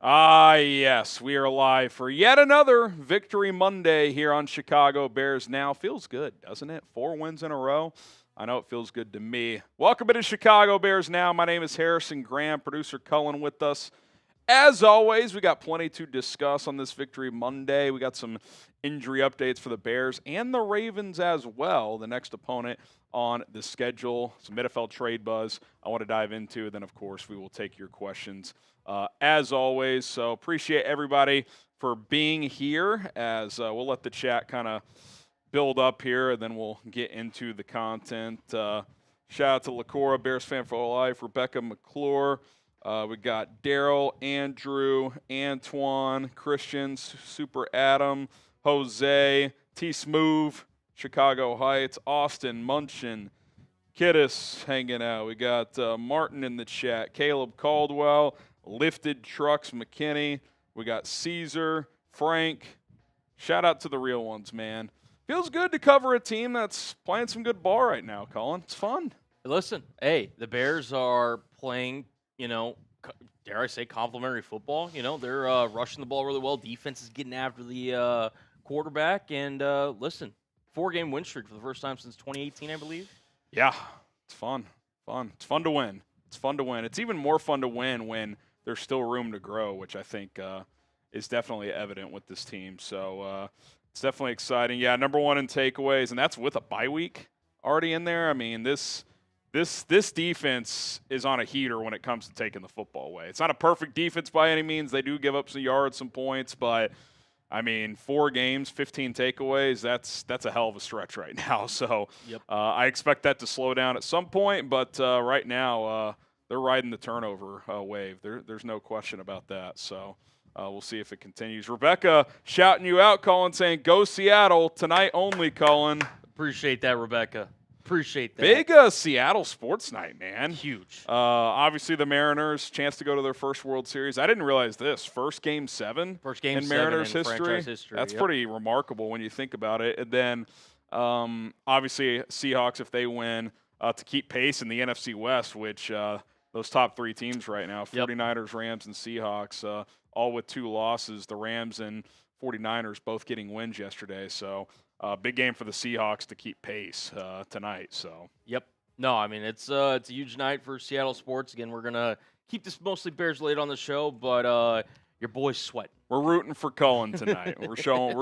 Ah, yes, we are live for yet another Victory Monday here on Chicago Bears Now. Feels good, doesn't it? 4 wins in a row. I know it feels good to me. Welcome to Chicago Bears Now. My name is Harrison Graham, producer Cullen with us. As always, we got plenty to discuss on this Victory Monday. We got some injury updates for the Bears and the Ravens as well, the next opponent on the schedule. Some NFL trade buzz I want to dive into. Then, of course, we will take your questions as always. So appreciate everybody for being here as we'll let the chat kind of build up here, and then we'll get into the content. Shout out to Lacora, Bears fan for life, Rebecca McClure. We got Daryl, Andrew, Antoine, Christian, Super Adam, Jose, T-Smooth, Chicago Heights, Austin, Munchin, Kiddis hanging out. We got Martin in the chat, Caleb Caldwell, Lifted Trucks McKinney. We got Caesar, Frank. Shout out to the real ones, man. Feels good to cover a team that's playing some good ball right now, Colin. It's fun. Listen, hey, the Bears are playing, dare I say, complimentary football. They're rushing the ball really well. Defense is getting after the quarterback. And listen, 4-game win streak for the first time since 2018, I believe. Yeah, it's fun. It's fun to win. It's even more fun to win when there's still room to grow, which I think is definitely evident with this team. So it's definitely exciting. Yeah, number one in takeaways, and that's with a bye week already in there. I mean, this defense is on a heater when it comes to taking the football away. It's not a perfect defense by any means. They do give up some yards, some points, but I mean, 4 games, 15 takeaways, that's a hell of a stretch right now. So Yep. I expect that to slow down at some point, but right now they're riding the turnover wave. There's no question about that. So we'll see if it continues. Rebecca shouting you out, Colin, saying, go Seattle, tonight only, Colin. Appreciate that, Rebecca. Appreciate that. Big Seattle sports night, man. Huge. Obviously, the Mariners, chance to go to their first World Series. I didn't realize this. First Game 7 in Mariners franchise history. That's yep. pretty remarkable when you think about it. And then, obviously, Seahawks, if they win, to keep pace in the NFC West, which those top 3 teams right now, 49ers, Rams, and Seahawks, all with 2 losses. The Rams and 49ers both getting wins yesterday. So, big game for the Seahawks to keep pace tonight. So. Yep. No, I mean, it's a huge night for Seattle sports. Again, we're going to keep this mostly Bears late on the show, but your boy's sweating. We're rooting for Cullen tonight. we're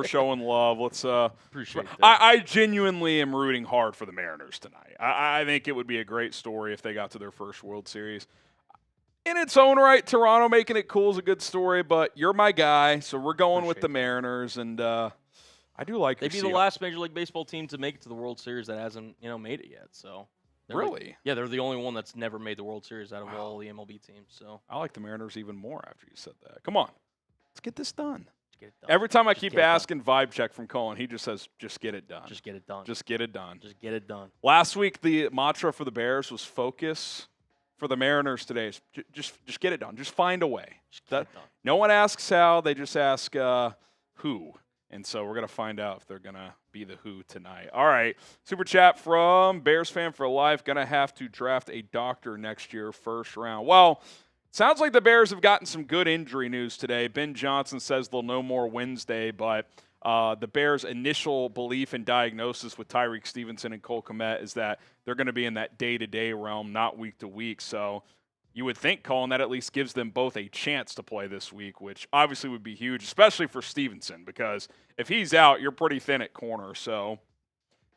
showing love. Let's appreciate that. I genuinely am rooting hard for the Mariners tonight. I think it would be a great story if they got to their first World Series. In its own right, Toronto making it cool is a good story, but you're my guy, so we're going with the Mariners, and I do like. They'd be the last Major League Baseball team to make it to the World Series that hasn't, made it yet. So really, they're the only one that's never made the World Series out of all the MLB teams. So I like the Mariners even more after you said that. Come on, let's get this done. Get it done. Every time I keep asking vibe check from Colin, he just says, "Just get it done. Just get it done. Just get it done. Just get it done." Last week, the mantra for the Bears was focus. For the Mariners today, is just get it done. Just find a way. No one asks how; they just ask who. And so we're going to find out if they're going to be the who tonight. All right. Super chat from Bears Fan for Life. Going to have to draft a doctor next year, first round. Well, sounds like the Bears have gotten some good injury news today. Ben Johnson says they'll know more Wednesday, but the Bears' initial belief and diagnosis with Tyrique Stevenson and Cole Kmet is that they're going to be in that day-to-day realm, not week-to-week. So you would think, Colin, that at least gives them both a chance to play this week, which obviously would be huge, especially for Stevenson, because if he's out, you're pretty thin at corner. So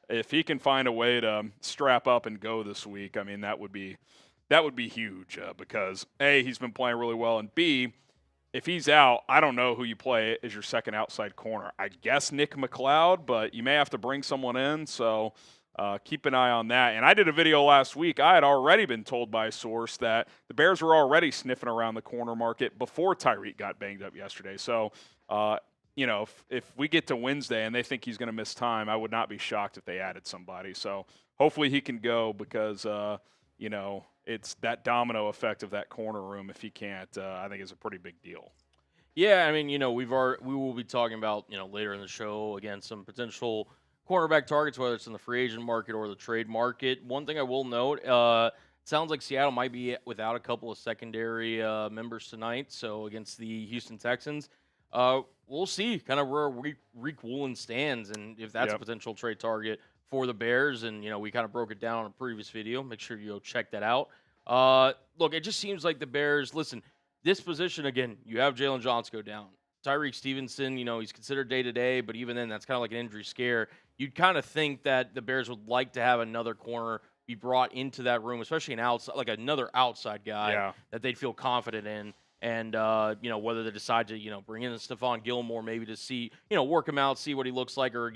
if he can find a way to strap up and go this week, I mean, that would be huge because, A, he's been playing really well, and B, if he's out, I don't know who you play as your second outside corner. I guess Nick McLeod, but you may have to bring someone in, so keep an eye on that. And I did a video last week. I had already been told by a source that the Bears were already sniffing around the corner market before Tyrique got banged up yesterday. So, if we get to Wednesday and they think he's going to miss time, I would not be shocked if they added somebody. So hopefully he can go because, it's that domino effect of that corner room. If he can't, I think it's a pretty big deal. Yeah, I mean, we will be talking about, later in the show, again, some potential cornerback targets, whether it's in the free agent market or the trade market. One thing I will note, Sounds like Seattle might be without a couple of secondary members tonight. So against the Houston Texans, we'll see kind of where Reek Woolen stands and if that's a potential trade target for the Bears. And we kind of broke it down in a previous video. Make sure you go check that out. Look, it just seems like the Bears. Listen, this position again. You have Jalen Johnson go down. Tyrique Stevenson, he's considered day-to-day, but even then, that's kind of like an injury scare. You'd kind of think that the Bears would like to have another corner be brought into that room, especially like another outside guy that they'd feel confident in. And, whether they decide to, bring in Stephon Gilmore maybe to see, work him out, see what he looks like, or,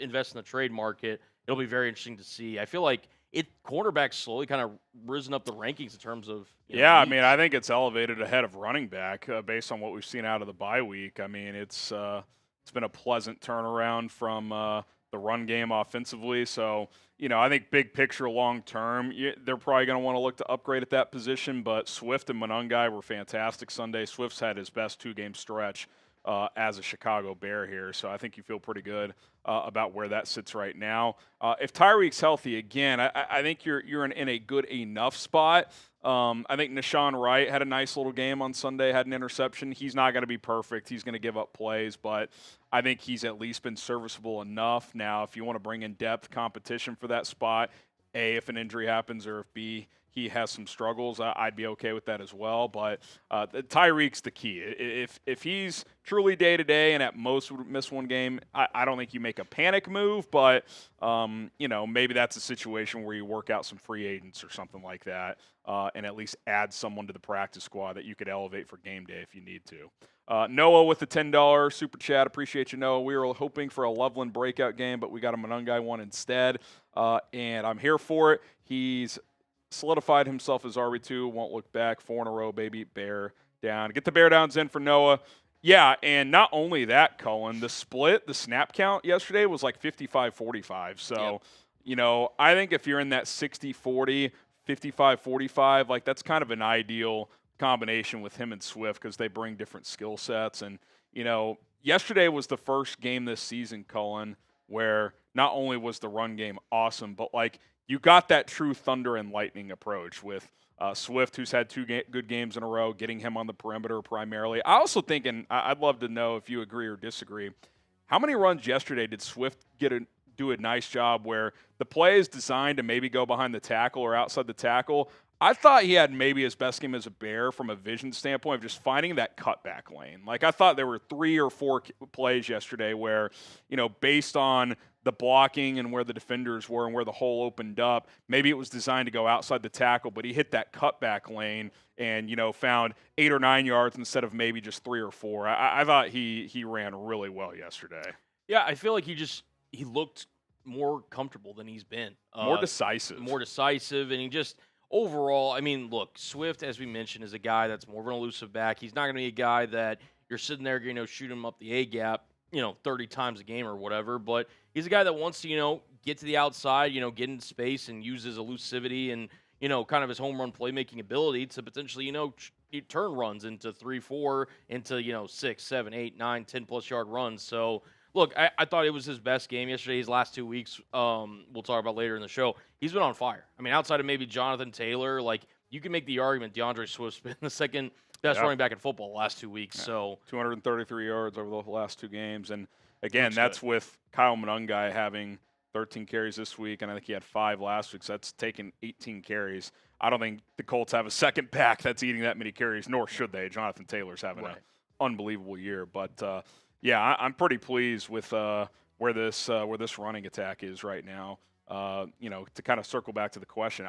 invest in the trade market, it'll be very interesting to see. I feel like cornerback's slowly kind of risen up the rankings in terms of I mean, I think it's elevated ahead of running back based on what we've seen out of the bye week. I mean, it's been a pleasant turnaround from the run game offensively. So, I think big picture long term, they're probably going to want to look to upgrade at that position. But Swift and Monangai were fantastic Sunday. Swift's had his best 2-game stretch as a Chicago Bear here. So I think you feel pretty good about where that sits right now. If Tyreek's healthy again, I think you're in a good enough spot. I think Nashawn Wright had a nice little game on Sunday, had an interception. He's not going to be perfect. He's going to give up plays, but I think he's at least been serviceable enough. Now, if you want to bring in depth competition for that spot, A, if an injury happens, or if B, he has some struggles, I'd be okay with that as well. But Tyreek's the key. If he's truly day-to-day and at most would miss one game, I don't think you make a panic move. But, maybe that's a situation where you work out some free agents or something like that and at least add someone to the practice squad that you could elevate for game day if you need to. Noah with the $10 super chat. Appreciate you, Noah. We were hoping for a Loveland breakout game, but we got a Monangai one instead. And I'm here for it. He's solidified himself as RB2. Won't look back. 4 in a row, baby. Bear down. Get the bear downs in for Noah. Yeah, and not only that, Cullen, the snap count yesterday was like 55-45. So, I think if you're in that 60-40, 55-45, like that's kind of an ideal combination with him and Swift because they bring different skill sets. And, yesterday was the first game this season, Cullen, where not only was the run game awesome, but like you got that true thunder and lightning approach with Swift, who's had 2 good games in a row, getting him on the perimeter primarily. I also think, and I'd love to know if you agree or disagree, how many runs yesterday did Swift do a nice job where the play is designed to maybe go behind the tackle or outside the tackle? I thought he had maybe his best game as a Bear from a vision standpoint of just finding that cutback lane. Like I thought there were 3 or 4 plays yesterday where, based on the blocking and where the defenders were and where the hole opened up, maybe it was designed to go outside the tackle, but he hit that cutback lane and, found 8 or 9 yards instead of maybe just 3 or 4. I thought he ran really well yesterday. Yeah, I feel like he looked more comfortable than he's been. More decisive. And he just – overall, I mean, look, Swift, as we mentioned, is a guy that's more of an elusive back. He's not going to be a guy that you're sitting there, shoot him up the A-gap, 30 times a game or whatever. But he's a guy that wants to, get to the outside, get in space and use his elusivity and, kind of his home run playmaking ability to potentially, turn runs into 3-4, into, 6, 7, 8, 9, 10-plus yard runs. So, look, I thought it was his best game yesterday. His last 2 weeks, we'll talk about later in the show. He's been on fire. I mean, outside of maybe Jonathan Taylor, like you can make the argument DeAndre Swift's been the second best running back in football the last 2 weeks. Yeah. So 233 yards over the last 2 games, and again, that's good. With Kyle Monangai having 13 carries this week, and I think he had 5 last week. So that's taken 18 carries. I don't think the Colts have a second back that's eating that many carries, nor should they. Jonathan Taylor's having an unbelievable year, but. Yeah, I'm pretty pleased with where this running attack is right now. To kind of circle back to the question,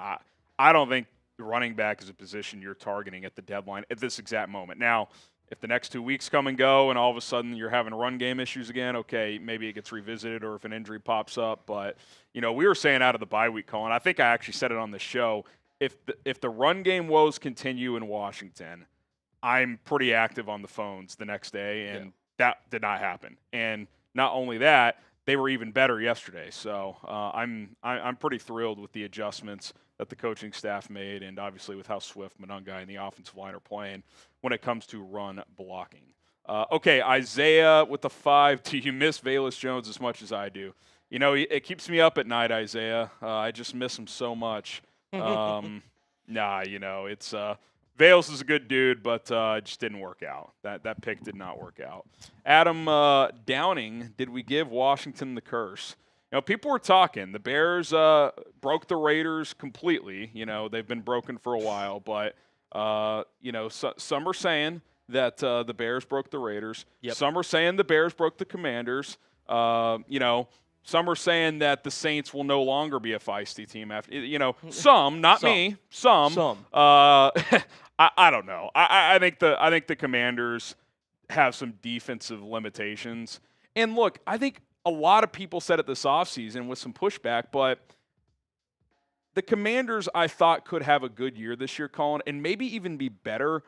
I don't think the running back is a position you're targeting at the deadline at this exact moment. Now, if the next 2 weeks come and go and all of a sudden you're having run game issues again, okay, maybe it gets revisited or if an injury pops up. But, we were saying out of the bye week, Colin, I think I actually said it on the show, if the run game woes continue in Washington, I'm pretty active on the phones the next day, and that did not happen. And not only that, they were even better yesterday. So I'm pretty thrilled with the adjustments that the coaching staff made, and obviously with how Swift, Monangai, and the offensive line are playing when it comes to run blocking. Okay, Isaiah with the 5. Do you miss Velus Jones as much as I do? It keeps me up at night, Isaiah. I just miss him so much. Nah, it's Vales is a good dude, but it just didn't work out. That pick did not work out. Adam Downing, did we give Washington the curse? People were talking. The Bears broke the Raiders completely. They've been broken for a while, but some are saying that the Bears broke the Raiders. Yep. Some are saying the Bears broke the Commanders. Some are saying that the Saints will no longer be a feisty team after. Some, not Some. me. Some. I don't know. I think the Commanders have some defensive limitations. And look, I think a lot of people said it this offseason with some pushback, but the Commanders I thought could have a good year this year, Colin, and maybe even be better,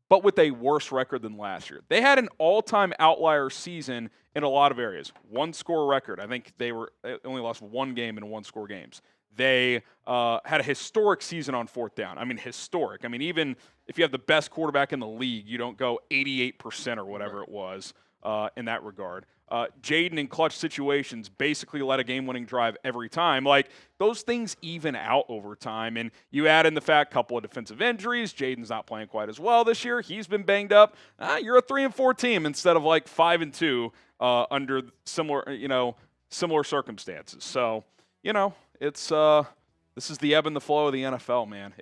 but with a worse record than last year. They had an all-time outlier season in a lot of areas. One-score record. I think they only lost one game in one-score games. They had a historic season on fourth down. I mean, historic. I mean, even if you have the best quarterback in the league, you don't go 88% or whatever it was in that regard. Jaden in clutch situations basically led a game-winning drive every time. Like, those things even out over time. And you add in the fact, couple of defensive injuries. Jaden's not playing quite as well this year. He's been banged up. You're a 3-4 team instead of like 5-2 under similar circumstances. So, it's this is the ebb and the flow of the NFL, man.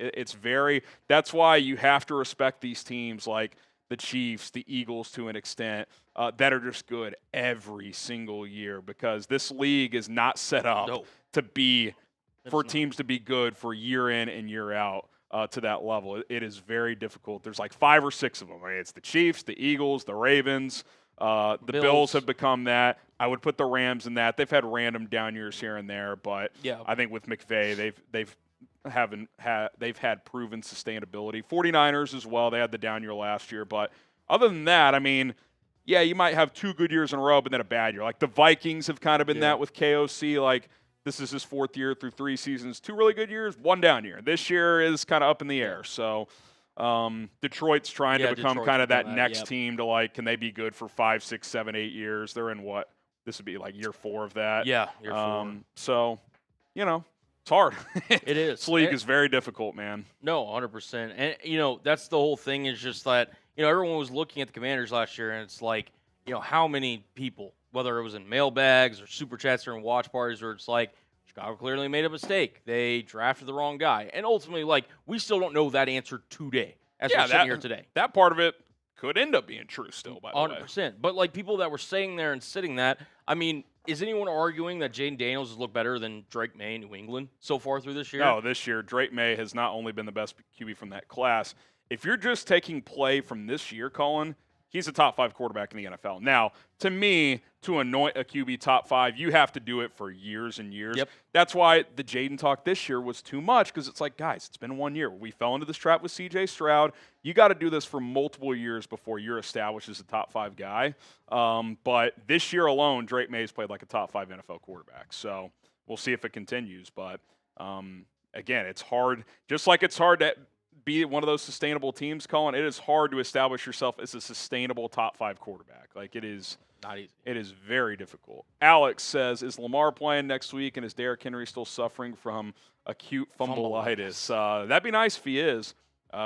That's why you have to respect these teams like the Chiefs, the Eagles to an extent, that are just good every single year, because this league is not set up for teams to be good for year in and year out to that level. It is very difficult. There's like 5 or 6 of them. Right? It's the Chiefs, the Eagles, the Ravens. The Bills have become that. I would put the Rams in that. They've had random down years here and there, but I think with McVay, they've had proven sustainability. 49ers as well. They had the down year last year, but other than that, I mean, yeah, you might have 2 good years in a row, but then a bad year. Like the Vikings have kind of been that with KOC. Like, this is his 4th year through 3 seasons. 2 really good years, 1 down year. This year is kind of up in the air. So Detroit's trying to become kind of that next team to, like, can they be good for 5, 6, 7, 8 years? They're in what? This would be like year 4 of that. Yeah, year 4. So, it's hard. It is. This league is very difficult, man. No, 100%. And, that's the whole thing, is just that, everyone was looking at the Commanders last year, and it's like, how many people, whether it was in mailbags or super chats or in watch parties, where it's like, Chicago clearly made a mistake. They drafted the wrong guy. And ultimately, like, we still don't know that answer today as we're sitting here today. That part of it could end up being true still, by the way. 100%. But, like, people that were saying there and sitting that, I mean, is anyone arguing that Jaden Daniels has looked better than Drake May in New England so far through this year? No, this year, Drake May has not only been the best QB from that class. If you're just taking play from this year, Colin, he's a top 5 quarterback in the NFL. Now, to me, to anoint a QB top 5, you have to do it for years and years. Yep. That's why the Jaden talk this year was too much, because it's like, guys, it's been 1 year. We fell into this trap with CJ Stroud. You got to do this for multiple years before you're established as a top 5 guy. But this year alone, Drake May's played like a top 5 NFL quarterback. So we'll see if it continues. But, again, it's hard. Just like it's hard to be one of those sustainable teams, Colin, it is hard to establish yourself as a sustainable top 5 quarterback. Like, it is not easy. It is very difficult. Alex says, is Lamar playing next week, and is Derrick Henry still suffering from acute fumbleitis? That'd be nice if he is.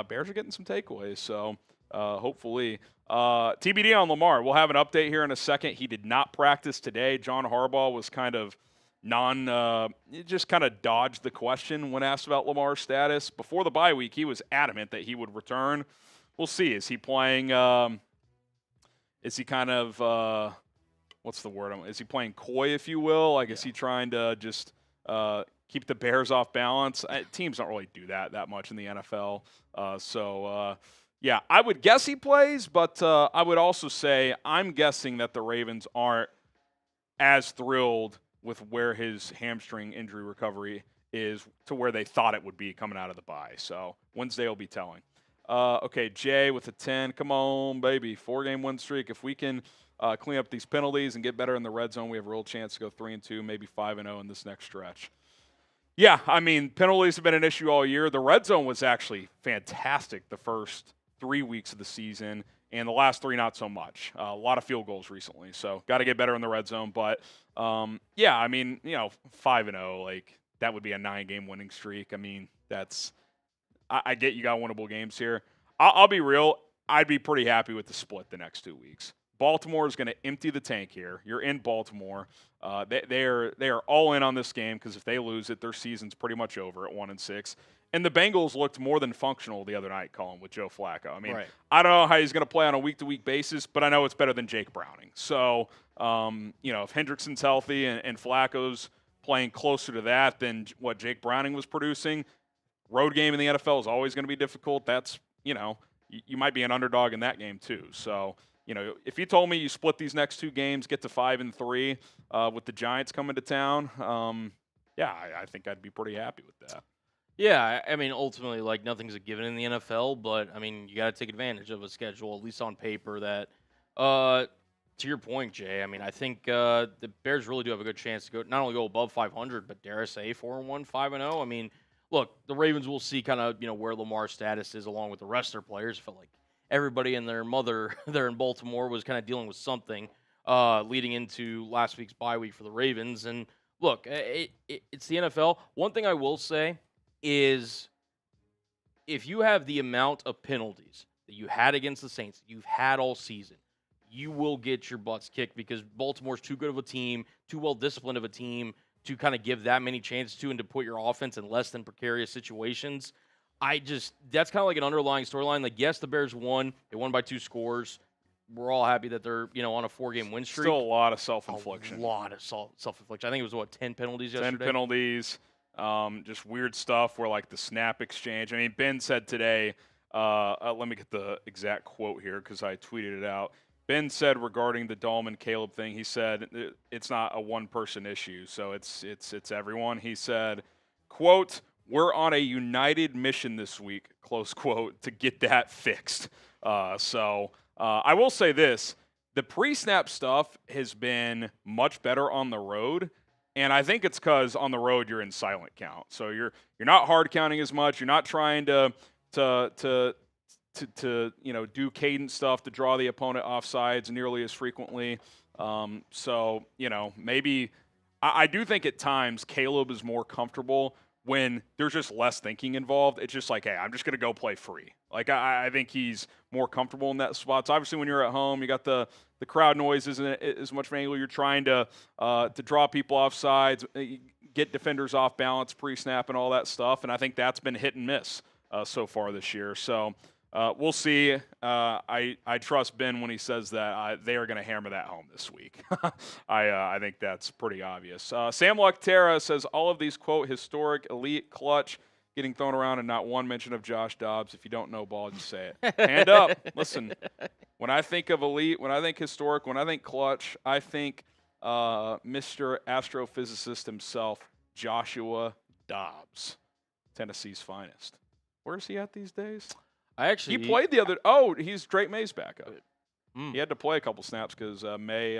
Bears are getting some takeaways, so hopefully. TBD on Lamar. We'll have an update here in a second. He did not practice today. John Harbaugh was kind of just kind of dodged the question when asked about Lamar's status. Before the bye week, he was adamant that he would return. We'll see. Is he playing, is he kind of, what's the word? Is he playing coy, if you will? Like, is he trying to just keep the Bears off balance? Teams don't really do that much in the NFL. Yeah, I would guess he plays, but I would also say I'm guessing that the Ravens aren't as thrilled with where his hamstring injury recovery is to where they thought it would be coming out of the bye. So Wednesday will be telling. Okay, Jay with a 10. Come on, baby. 4-game win streak. If we can clean up these penalties and get better in the red zone, we have a real chance to go 3-2, maybe 5-0 in this next stretch. Yeah, I mean, penalties have been an issue all year. The red zone was actually fantastic the first 3 weeks of the season, and the last 3 not so much. A lot of field goals recently, so got to get better in the red zone. But, yeah, I mean, 5-0, like, that would be a 9-game winning streak. I mean, I get you got winnable games here. I'll be real. I'd be pretty happy with the split the next 2 weeks. Baltimore is going to empty the tank here. You're in Baltimore. They are all in on this game because if they lose it, their season's pretty much over at 1-6. And the Bengals looked more than functional the other night, Colin, with Joe Flacco. I mean, Right. I don't know how he's going to play on a week-to-week basis, but I know it's better than Jake Browning. So, if Hendrickson's healthy and Flacco's playing closer to that than what Jake Browning was producing, road game in the NFL is always going to be difficult. That's, you might be an underdog in that game too. So, if you told me you split these next 2 games, get to 5-3 with the Giants coming to town, I think I'd be pretty happy with that. Yeah, I mean, ultimately, like, nothing's a given in the NFL, but, I mean, you got to take advantage of a schedule, at least on paper, that, to your point, Jay, I mean, I think the Bears really do have a good chance to not only go above 500, but dare I say 4-1, 5-0. I mean, look, the Ravens will see kind of, where Lamar's status is along with the rest of their players. I felt like everybody and their mother there in Baltimore was kind of dealing with something leading into last week's bye week for the Ravens. And, look, it's the NFL. One thing I will say is if you have the amount of penalties that you had against the Saints, that you've had all season, you will get your butts kicked because Baltimore's too good of a team, too well-disciplined of a team to kind of give that many chances to and to put your offense in less than precarious situations. That's kind of like an underlying storyline. Like, yes, the Bears won. They won by 2 scores. We're all happy that they're, on a 4-game win streak. Still a lot of self-infliction. A lot of self-infliction. I think it was, 10 penalties yesterday? 10 penalties. Just weird stuff where, like, the snap exchange. I mean, Ben said today, let me get the exact quote here because I tweeted it out. Ben said regarding the Dahlman Caleb thing, he said it's not a one-person issue, so it's everyone. He said, quote, "We're on a united mission this week," close quote, to get that fixed. I will say this. The pre-snap stuff has been much better on the road, and I think it's because on the road you're in silent count. So you're not hard counting as much. You're not trying to do cadence stuff to draw the opponent off sides nearly as frequently. Maybe I do think at times Caleb is more comfortable when there's just less thinking involved. It's just like, hey, I'm just going to go play free. Like, I think he's more comfortable in that spot. So obviously when you're at home, you got the crowd noise isn't as much of an angle. You're trying to draw people off sides, get defenders off balance, pre-snap and all that stuff. And I think that's been hit and miss so far this year. So we'll see. I trust Ben when he says that they are going to hammer that home this week. I think that's pretty obvious. Sam Luctera says all of these, quote, historic, elite, clutch, getting thrown around and not one mention of Josh Dobbs. If you don't know ball, just say it. Hand up. Listen, when I think of elite, when I think historic, when I think clutch, I think Mr. Astrophysicist himself, Joshua Dobbs, Tennessee's finest. Where's he at these days? He played the other. Oh, he's Drake May's backup. He had to play a couple snaps because May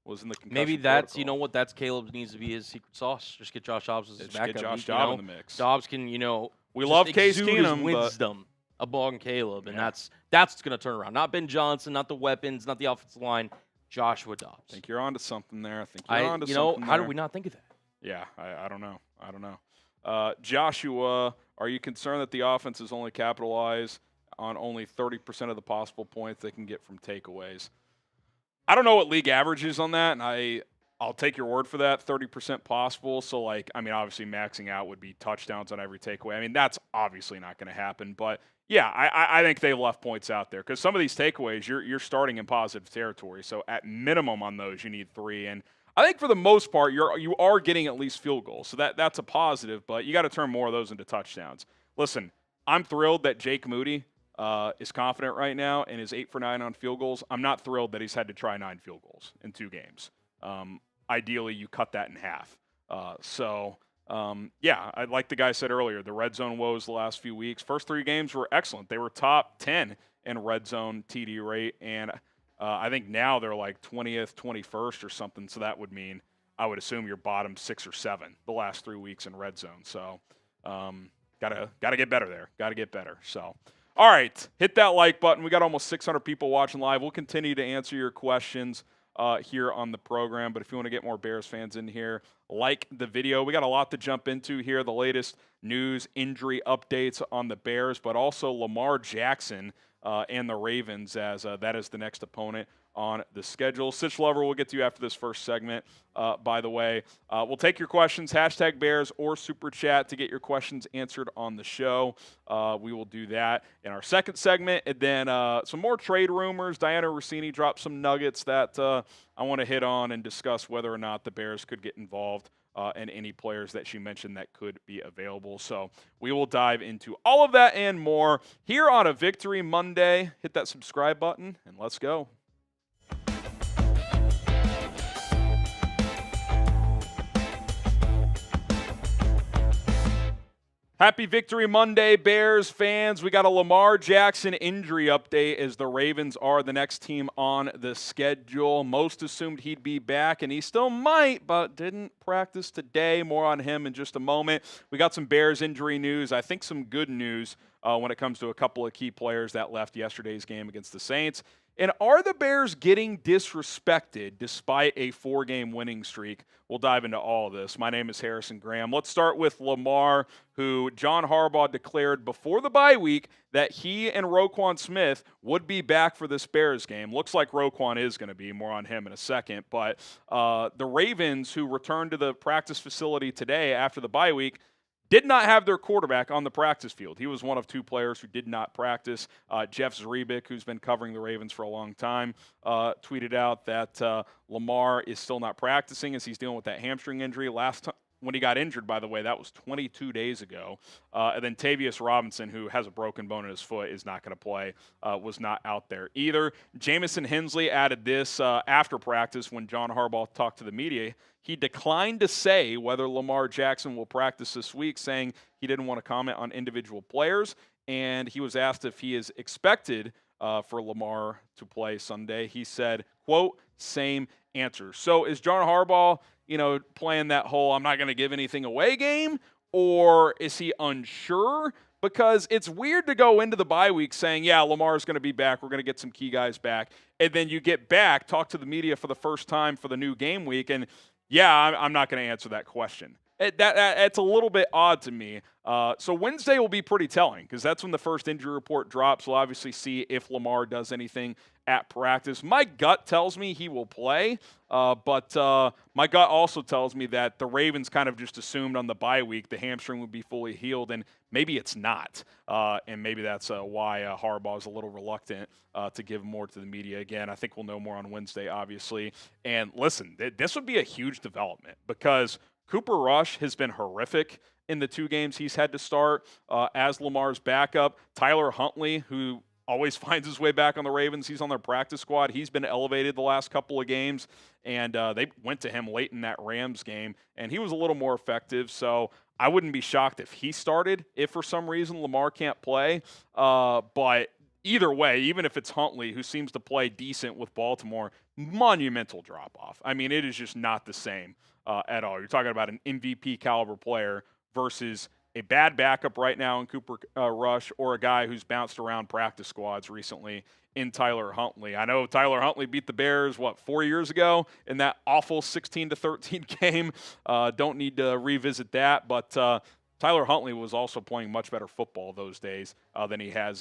was in the concussion Maybe that's protocol. That's Caleb needs to be his secret sauce. Just get Josh Dobbs as his backup. Get Josh Dobbs in the mix. Dobbs can we love Case Keenum, wisdom among Caleb, and that's what's going to turn around. Not Ben Johnson, not the weapons, not the offensive line. Joshua Dobbs. I think you're onto something there. I think you're onto something. How did we not think of that? Yeah, I don't know. Joshua, are you concerned that the offense is only capitalized on only 30% of the possible points they can get from takeaways? I don't know what league average is on that, and I'll take your word for that, 30% possible. So, obviously maxing out would be touchdowns on every takeaway. I mean, that's obviously not going to happen. But, yeah, I think they've left points out there because some of these takeaways, you're starting in positive territory. So, at minimum on those, you need 3. And I think for the most part, you are getting at least field goals. So, that's a positive, but you got to turn more of those into touchdowns. Listen, I'm thrilled that Jake Moody is confident right now and is 8 for 9 on field goals. I'm not thrilled that he's had to try 9 field goals in 2 games. Ideally, you cut that in half. Like the guy said earlier, the red zone woes the last few weeks. First 3 games were excellent. They were top 10 in red zone TD rate, and I think now they're like 20th, 21st or something. So that would mean I would assume you're bottom 6 or 7 the last 3 weeks in red zone. So gotta get better there. Gotta get better. So. All right, hit that like button. We got almost 600 people watching live. We'll continue to answer your questions here on the program. But if you want to get more Bears fans in here, like the video. We got a lot to jump into here. The latest news, injury updates on the Bears, but also Lamar Jackson and the Ravens as that is the next opponent on the schedule. Sitch Lover, we'll get to you after this first segment, by the way. We'll take your questions, hashtag Bears or Super Chat to get your questions answered on the show. We will do that in our second segment. And then some more trade rumors. Dianna Russini dropped some nuggets that I want to hit on and discuss whether or not the Bears could get involved and any players that she mentioned that could be available. So we will dive into all of that and more here on a Victory Monday. Hit that subscribe button and let's go. Happy Victory Monday, Bears fans. We got a Lamar Jackson injury update as the Ravens are the next team on the schedule. Most assumed he'd be back, and he still might, but didn't practice today. More on him in just a moment. We got some Bears injury news. I think some good news when it comes to a couple of key players that left yesterday's game against the Saints. And are the Bears getting disrespected despite a 4-game winning streak? We'll dive into all of this. My name is Harrison Graham. Let's start with Lamar, who John Harbaugh declared before the bye week that he and Roquan Smith would be back for this Bears game. Looks like Roquan is going to be. More on him in a second. But the Ravens, who returned to the practice facility today after the bye week, did not have their quarterback on the practice field. He was one of 2 players who did not practice. Jeff Zrebiec, who's been covering the Ravens for a long time, tweeted out that Lamar is still not practicing as he's dealing with that hamstring injury. Last time when he got injured, by the way, that was 22 days ago. And then Tavius Robinson, who has a broken bone in his foot, is not going to play, was not out there either. Jamison Hensley added this after practice when John Harbaugh talked to the media. He declined to say whether Lamar Jackson will practice this week, saying he didn't want to comment on individual players. And he was asked if he is expected for Lamar to play Sunday. He said, quote, same answer. So is John Harbaugh, playing that whole I'm not going to give anything away game? Or is he unsure? Because it's weird to go into the bye week saying, yeah, Lamar's going to be back. We're going to get some key guys back. And then you get back, talk to the media for the first time for the new game week, and yeah, I'm not going to answer that question. It's a little bit odd to me. So Wednesday will be pretty telling because that's when the first injury report drops. We'll obviously see if Lamar does anything at practice. My gut tells me he will play, but my gut also tells me that the Ravens kind of just assumed on the bye week the hamstring would be fully healed, and maybe it's not. And maybe that's why Harbaugh is a little reluctant to give more to the media. Again, I think we'll know more on Wednesday, obviously. And listen, this would be a huge development because Cooper Rush has been horrific in the 2 games he's had to start as Lamar's backup. Tyler Huntley, who always finds his way back on the Ravens, he's on their practice squad. He's been elevated the last couple of games, and they went to him late in that Rams game, and he was a little more effective. So I wouldn't be shocked if he started if for some reason Lamar can't play. But either way, even if it's Huntley, who seems to play decent with Baltimore, monumental drop-off. I mean, it is just not the same at all. You're talking about an MVP caliber player versus a bad backup right now in Cooper Rush or a guy who's bounced around practice squads recently in Tyler Huntley. I know Tyler Huntley beat the Bears, 4 years ago in that awful 16-13 game. Don't need to revisit that, but Tyler Huntley was also playing much better football those days than he has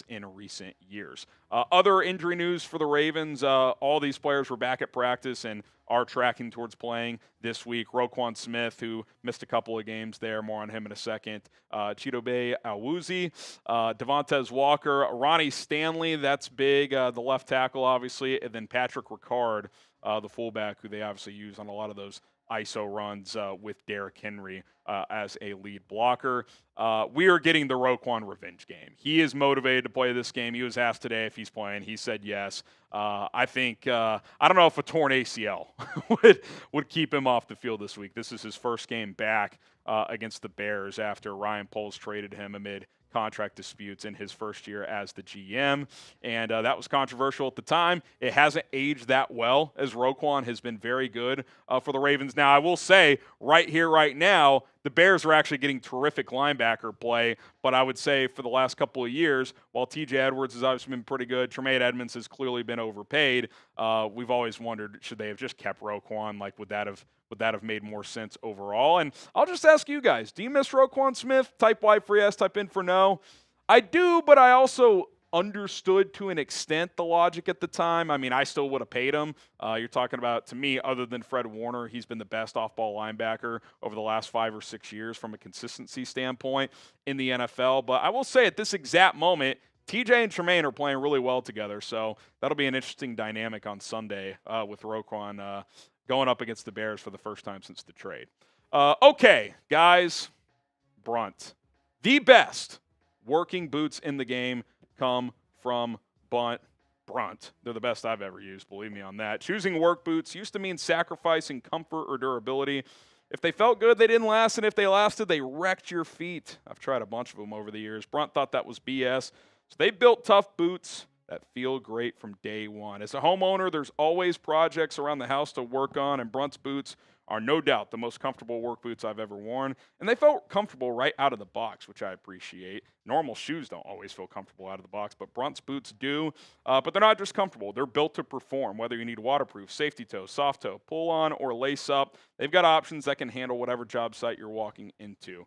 in recent years. Other injury news for the Ravens, all these players were back at practice and are tracking towards playing this week. Roquan Smith, who missed a couple of games there, more on him in a second. Chidobe Awuzie, Devontae Walker, Ronnie Stanley, that's big, the left tackle, obviously, and then Patrick Ricard, the fullback, who they obviously use on a lot of those ISO runs with Derrick Henry as a lead blocker. We are getting the Roquan revenge game. He is motivated to play this game. He was asked today if he's playing. He said yes. I think I don't know if a torn ACL would keep him off the field this week. This is his first game back against the Bears after Ryan Poles traded him amid contract disputes in his first year as the GM, and that was controversial at the time. It hasn't aged that well, as Roquan has been very good for the Ravens. Now, I will say, right here, right now, the Bears are actually getting terrific linebacker play, But I would say for the last couple of years, while TJ Edwards has obviously been pretty good, Tremaine Edmonds has clearly been overpaid. We've always wondered, should they have just kept Roquan? Like, would that have made more sense overall? And I'll just ask you guys, do you miss Roquan Smith? Type Y for yes, type in for no. I do, but I also understood to an extent the logic at the time. I mean, I still would have paid him. You're talking about, to me, other than Fred Warner, he's been the best off-ball linebacker over the last 5 or 6 years from a consistency standpoint in the NFL. But I will say at this exact moment, TJ and Tremaine are playing really well together, so that'll be an interesting dynamic on Sunday with Roquan going up against the Bears for the first time since the trade. Okay, guys, Brunt. The best working boots in the game come from Brunt. They're the best I've ever used, believe me on that. Choosing work boots used to mean sacrificing comfort or durability. If they felt good, they didn't last, and if they lasted, they wrecked your feet. I've tried a bunch of them over the years. Brunt thought that was BS, so they built tough boots that feel great from day one. As a homeowner, there's always projects around the house to work on, and Brunt's boots are no doubt the most comfortable work boots I've ever worn, and they felt comfortable right out of the box, which I appreciate. Normal shoes don't always feel comfortable out of the box, but Brunt's boots do. But they're not just comfortable. They're built to perform, whether you need waterproof, safety toe, soft toe, pull on, or lace up. They've got options that can handle whatever job site you're walking into.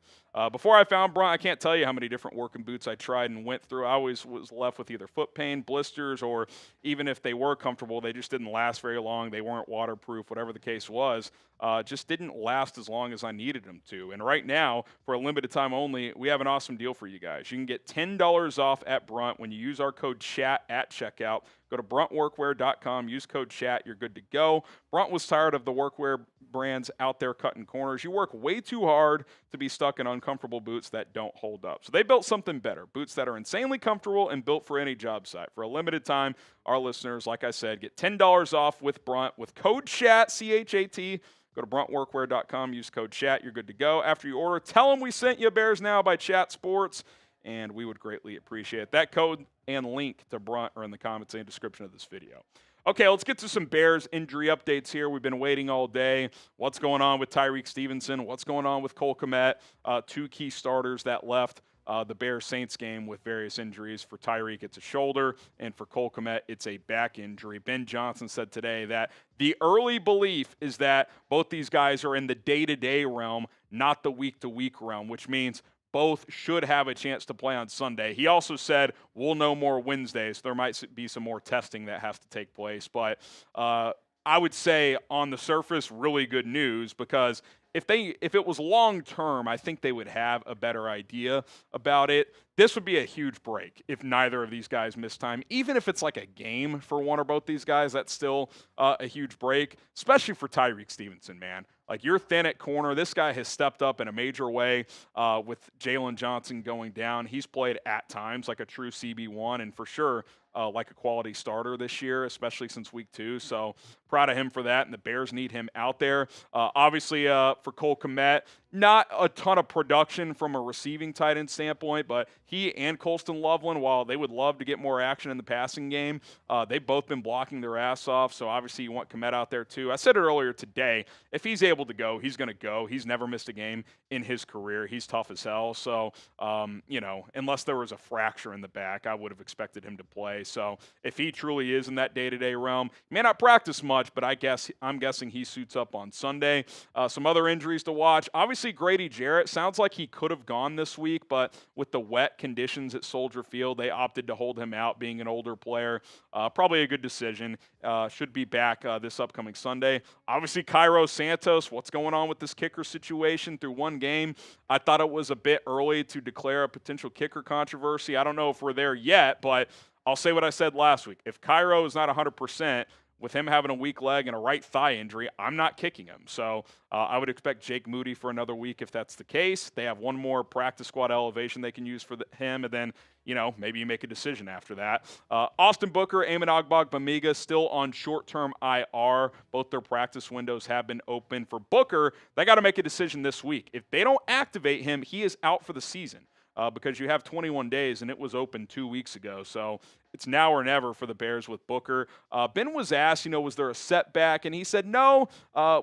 Before I found Brunt, I can't tell you how many different working boots I tried and went through. I always was left with either foot pain, blisters, or even if they were comfortable, they just didn't last very long. They weren't waterproof, whatever the case was. Just didn't last as long as I needed them to. And right now, for a limited time only, we have an awesome deal for you guys. You can get $10 off at Brunt when you use our code CHAT at checkout. Go to bruntworkwear.com, use code CHAT, you're good to go. Brunt was tired of the workwear brands out there cutting corners. You work way too hard to be stuck in uncomfortable boots that don't hold up. So they built something better, boots that are insanely comfortable and built for any job site. For a limited time, our listeners, like I said, get $10 off with Brunt with code CHAT, C-H-A-T. Go to bruntworkwear.com, use code CHAT, you're good to go. After you order, tell them we sent you Bears Now by Chat Sports, and we would greatly appreciate it. That code and link to Brunt are in the comments and description of this video. Okay, let's get to some Bears injury updates here. We've been waiting all day. What's going on with Tyrique Stevenson? What's going on with Cole Kmet? Two key starters that left the Bears-Saints game with various injuries. For Tyrique, it's a shoulder, and for Cole Kmet, it's a back injury. Ben Johnson said today that the early belief is that both these guys are in the day-to-day realm, not the week-to-week realm, which means both should have a chance to play on Sunday. He also said we'll know more Wednesday, so there might be some more testing that has to take place. But I would say on the surface, really good news, because if it was long term, I think they would have a better idea about it. This would be a huge break if neither of these guys miss time. Even if it's like a game for one or both these guys, that's still a huge break, especially for Tyrique Stevenson, man. Like, you're thin at corner. This guy has stepped up in a major way with Jalen Johnson going down. He's played at times like a true CB1 and for sure like a quality starter this year, especially since week 2. So proud of him for that, and the Bears need him out there. Obviously, for Cole Kmet, not a ton of production from a receiving tight end standpoint, but he and Colston Loveland, while they would love to get more action in the passing game, they've both been blocking their ass off, so obviously you want Kmet out there too. I said it earlier today, if he's able to go, he's going to go. He's never missed a game in his career. He's tough as hell, so, unless there was a fracture in the back, I would have expected him to play. So if he truly is in that day-to-day realm, he may not practice much, but I'm guessing he suits up on Sunday. Some other injuries to watch. Obviously, Grady Jarrett sounds like he could have gone this week, but with the wet conditions at Soldier Field, they opted to hold him out, being an older player. Probably a good decision. Should be back this upcoming Sunday. Obviously, Cairo Santos, what's going on with this kicker situation through one game? I thought it was a bit early to declare a potential kicker controversy. I don't know if we're there yet, but I'll say what I said last week. If Cairo is not 100%, with him having a weak leg and a right thigh injury, I'm not kicking him. So I would expect Jake Moody for another week if that's the case. They have one more practice squad elevation they can use for him, and then, maybe you make a decision after that. Austin Booker, Ogbongbemiga still on short-term IR. Both their practice windows have been open. For Booker, they got to make a decision this week. If they don't activate him, he is out for the season. Because you have 21 days, and it was open 2 weeks ago. So it's now or never for the Bears with Booker. Ben was asked, was there a setback? And he said, no,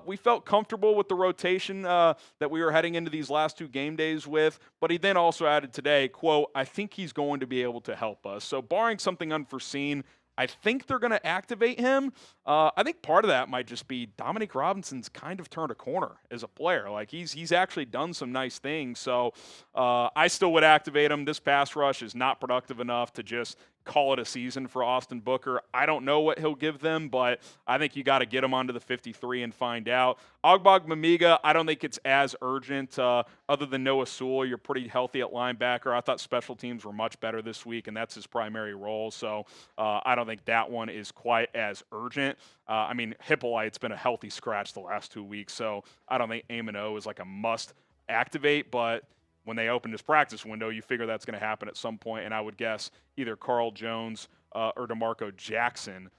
we felt comfortable with the rotation that we were heading into these last 2 game days with. But he then also added today, quote, I think he's going to be able to help us. So barring something unforeseen, I think they're going to activate him. I think part of that might just be Dominique Robinson's kind of turned a corner as a player. Like he's actually done some nice things. So I still would activate him. This pass rush is not productive enough to just call it a season for Austin Booker. I don't know what he'll give them, but I think you got to get him onto the 53 and find out. Ogbongbemiga, I don't think it's as urgent. Other than Noah Sewell, you're pretty healthy at linebacker. I thought special teams were much better this week, and that's his primary role. So I don't think that one is quite as urgent. Hippolyte's been a healthy scratch the last 2 weeks, so I don't think Amon is like a must activate, but when they opened his practice window, you figure that's going to happen at some point, and I would guess either Carl Jones or DeMarco Jackson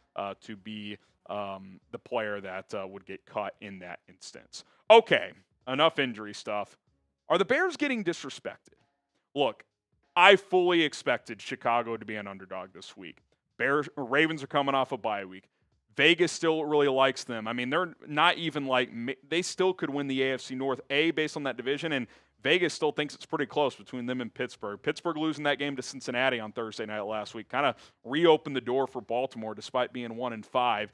to be the player that would get cut in that instance. Okay, enough injury stuff. Are the Bears getting disrespected? Look, I fully expected Chicago to be an underdog this week. Ravens are coming off a bye week. Vegas still really likes them. They're not even they still could win the AFC North, based on that division, and Vegas still thinks it's pretty close between them and Pittsburgh. Pittsburgh losing that game to Cincinnati on Thursday night last week kind of reopened the door for Baltimore despite being 1-5.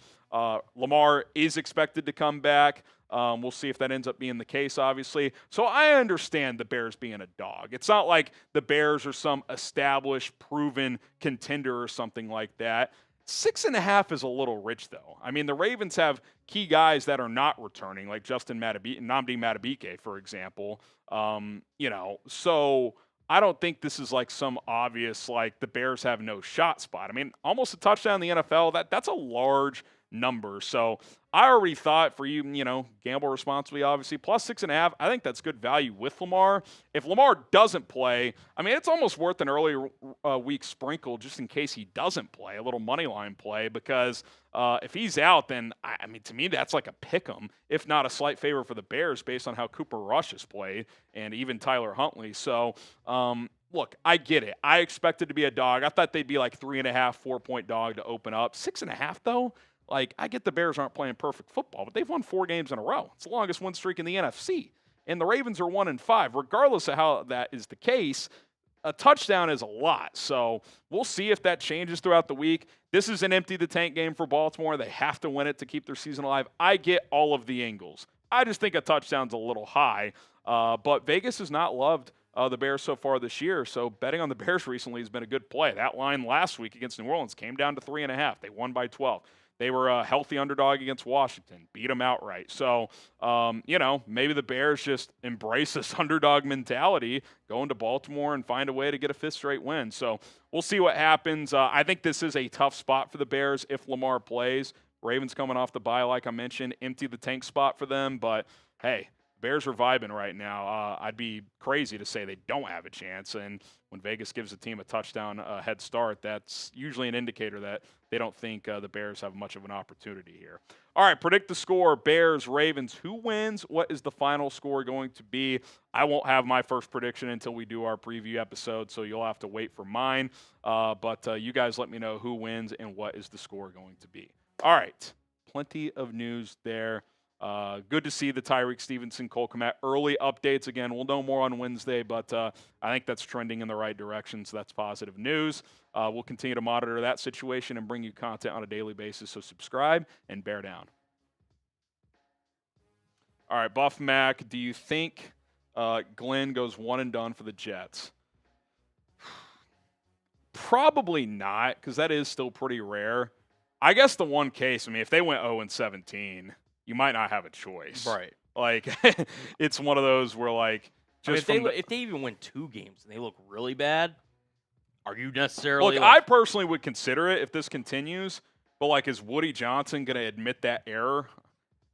Lamar is expected to come back. We'll see if that ends up being the case, obviously. So I understand the Bears being a dog. It's not like the Bears are some established, proven contender or something like that. 6.5 is a little rich, though. The Ravens have key guys that are not returning, like Nnamdi Madubuike, for example. So I don't think this is like some obvious, the Bears have no shot spot. Almost a touchdown in the NFL, that's a large number. So I already thought for you, gamble responsibly, obviously, plus 6.5. I think that's good value with Lamar. If Lamar doesn't play, it's almost worth an early week sprinkle just in case he doesn't play, a little money line play, because if he's out, then, to me, that's like a pick 'em, if not a slight favor for the Bears based on how Cooper Rush has played and even Tyler Huntley. So, look, I get it. I expected to be a dog. I thought they'd be like 3.5, 4-point dog to open up. 6.5, though? I get the Bears aren't playing perfect football, but they've won 4 games in a row. It's the longest win streak in the NFC. And the Ravens are 1-5. Regardless of how that is the case, a touchdown is a lot. So we'll see if that changes throughout the week. This is an empty the tank game for Baltimore. They have to win it to keep their season alive. I get all of the angles. I just think a touchdown's a little high. But Vegas has not loved the Bears so far this year. So betting on the Bears recently has been a good play. That line last week against New Orleans came down to 3.5. They won by 12. They were a healthy underdog against Washington, beat them outright. So, maybe the Bears just embrace this underdog mentality, go into Baltimore and find a way to get a 5th straight win. So we'll see what happens. I think this is a tough spot for the Bears if Lamar plays. Ravens coming off the bye, like I mentioned, empty the tank spot for them. But, hey, Bears are vibing right now. I'd be crazy to say they don't have a chance. And when Vegas gives a team a touchdown head start, that's usually an indicator that they don't think the Bears have much of an opportunity here. All right, predict the score. Bears, Ravens. Who wins? What is the final score going to be? I won't have my first prediction until we do our preview episode, so you'll have to wait for mine. But you guys let me know who wins and what is the score going to be. All right, plenty of news there. Good to see the Tyrique Stevenson, Cole Kmet early updates. Again, we'll know more on Wednesday, but I think that's trending in the right direction, so that's positive news. We'll continue to monitor that situation and bring you content on a daily basis, so subscribe and bear down. All right, Buff Mac, do you think Glenn goes one and done for the Jets? Probably not, because that is still pretty rare. I guess the one case, if they went 0-17, you might not have a choice. Right. It's one of those where, if they even win 2 games and they look really bad, are you necessarily... Look, I personally would consider it if this continues, but, is Woody Johnson going to admit that error?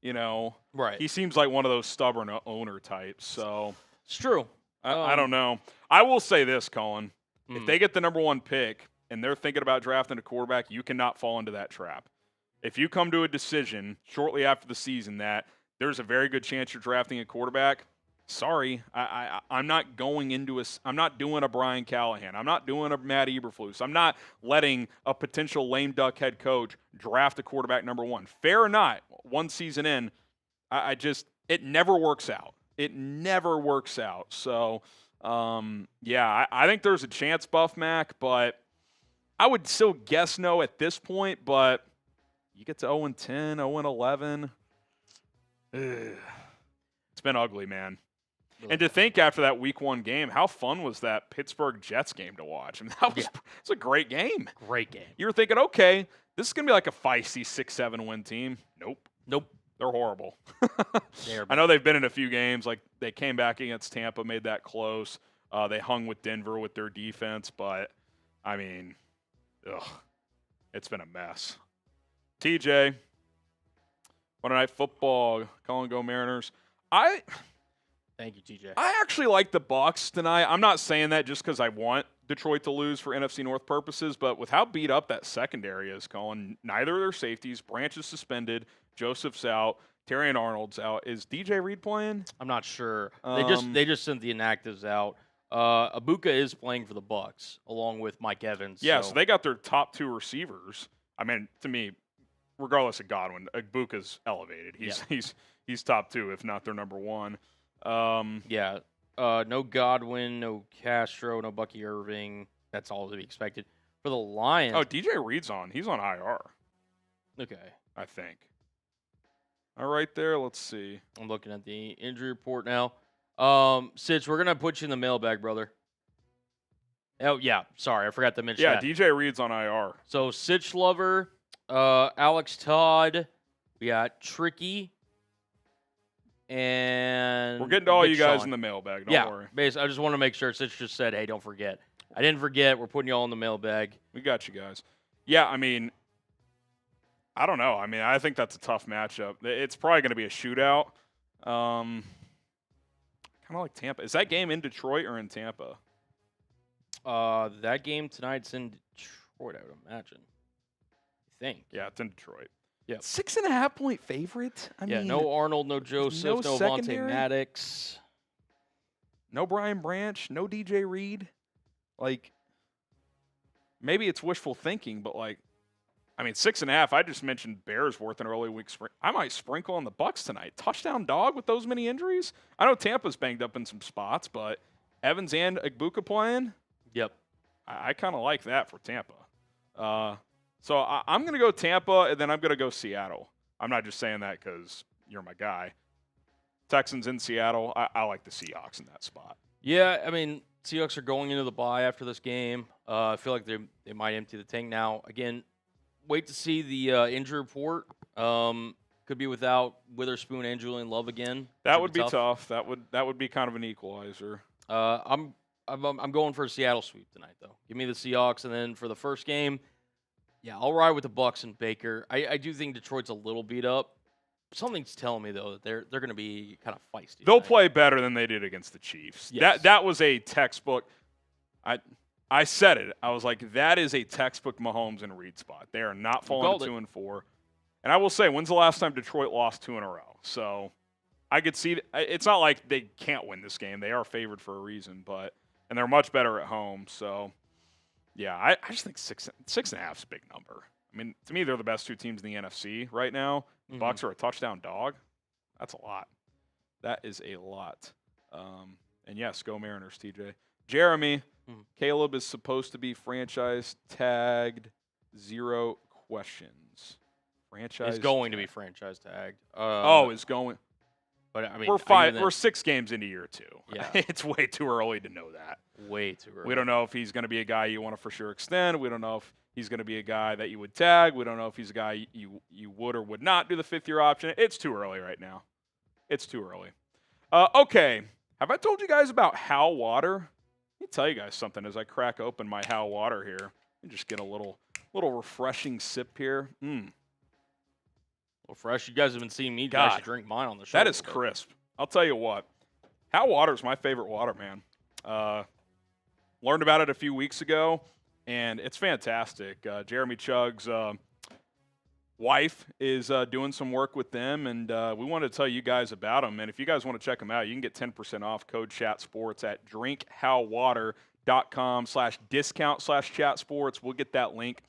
Right. He seems like one of those stubborn owner types, so... It's true. I don't know. I will say this, Colin. If they get the number 1 pick and they're thinking about drafting a quarterback, you cannot fall into that trap. If you come to a decision shortly after the season that there's a very good chance you're drafting a quarterback, sorry, I'm not going into I'm not doing a Brian Callahan. I'm not doing a Matt Eberflus. I'm not letting a potential lame duck head coach draft a quarterback number 1. Fair or not, one season in, it never works out. It never works out. So, I think there's a chance, Buff Mac, but I would still guess no at this point. But you get to 0-10, 0-11. It's been ugly, man. And to think after that Week 1 game, how fun was that Pittsburgh Jets game to watch? I mean, it's a great game. Great game. You were thinking, okay, this is going to be like a feisty 6-7 win team. Nope. They're horrible. I know they've been in a few games. Like, they came back against Tampa, made that close. They hung with Denver with their defense. But, I mean, it's been a mess. TJ, Monday Night Football, calling Go Mariners. Thank you, TJ. I actually like the Bucs tonight. I'm not saying that just because I want Detroit to lose for NFC North purposes, but with how beat up that secondary is, Colin, neither of their safeties, Branch is suspended, Joseph's out, Terrion Arnold's out. Is DJ Reed playing? I'm not sure. They just sent the inactives out. Ibuka is playing for the Bucs along with Mike Evans. Yeah, so they got their top 2 receivers. I mean, to me, regardless of Godwin, Ibuka's elevated. He's top 2, if not their number 1. No Godwin, no Castro, no Bucky Irving. That's all to be expected. For the Lions. Oh, DJ Reed's on. He's on IR. Okay. I think. All right there. Let's see. I'm looking at the injury report now. Sitch, we're going to put you in the mailbag, brother. Oh, yeah. Sorry, I forgot to mention that. Yeah, DJ Reed's on IR. So, Sitch Lover, Alex Todd, we got Tricky, and we're getting to all Big you guys Sean. in the mailbag. Don't worry. Basically, I just want to make sure. Sitch just said, hey, don't forget. I didn't forget. We're putting you all in the mailbag. We got you guys. Yeah, I mean, I don't know. I mean, I think that's a tough matchup. It's probably going to be a shootout. Kind of like Tampa. Is that game in Detroit or in Tampa? That game tonight's in Detroit, I would imagine. I think. Yeah, it's in Detroit. Yeah. 6.5 point favorite. I mean, no Arnold, no Joseph, no Avonte secondary. Maddox. No Brian Branch, no DJ Reed. Like, maybe it's wishful thinking, but like, I mean, 6.5. I just mentioned Bears worth an early week sprint. I might sprinkle on the Bucs tonight. Touchdown dog with those many injuries. I know Tampa's banged up in some spots, but Evans and Ibuka playing. Yep. I kind of like that for Tampa. So I'm going to go Tampa, and then I'm going to go Seattle. I'm not just saying that because you're my guy. Texans in Seattle. I like the Seahawks in that spot. Yeah, I mean, Seahawks are going into the bye after this game. I feel like they might empty the tank now. Again, wait to see the injury report. Could be without Witherspoon and Julian Love again. That would be tough. That would be kind of an equalizer. I'm going for a Seattle sweep tonight, though. Give me the Seahawks, and then for the first game, yeah, I'll ride with the Bucs and Baker. I do think Detroit's a little beat up. Something's telling me though that they're going to be kind of feisty. They'll tonight. play better than they did against the Chiefs. Yes. That was a textbook. I said it. I was like, that is a textbook Mahomes and Reed spot. They are not falling to 2-4. And I will say, when's the last time Detroit lost 2 in a row? So I could see it's not like they can't win this game. They are favored for a reason, and they're much better at home. So yeah, I just think 6.5 is a big number. I mean, to me, they're the best 2 teams in the NFC right now. Mm-hmm. Bucs are a touchdown dog. That's a lot. That is a lot. And yes, go Mariners, TJ. Jeremy, Caleb is supposed to be franchise tagged. 0 questions. Franchise. It's going to be franchise tagged. It's going. But I mean, we're 6 games into year 2. Yeah. It's way too early to know that. Way too early. We don't know if he's going to be a guy you want to for sure extend. We don't know if he's going to be a guy that you would tag. We don't know if he's a guy you would or would not do the 5th-year option. It's too early right now. It's too early. Okay. Have I told you guys about How Water? Let me tell you guys something as I crack open my How Water here and just get a little refreshing sip here. Well, fresh. You guys have been seeing me God, actually drink mine on the show. That is crisp. I'll tell you what. How Water is my favorite water, man. Learned about it a few weeks ago, and it's fantastic. Jeremy chugs wife is doing some work with them, and we wanted to tell you guys about them. And if you guys want to check them out, you can get 10% off code ChatSports at drinkhowwater.com/discount/chatsports. We'll get that link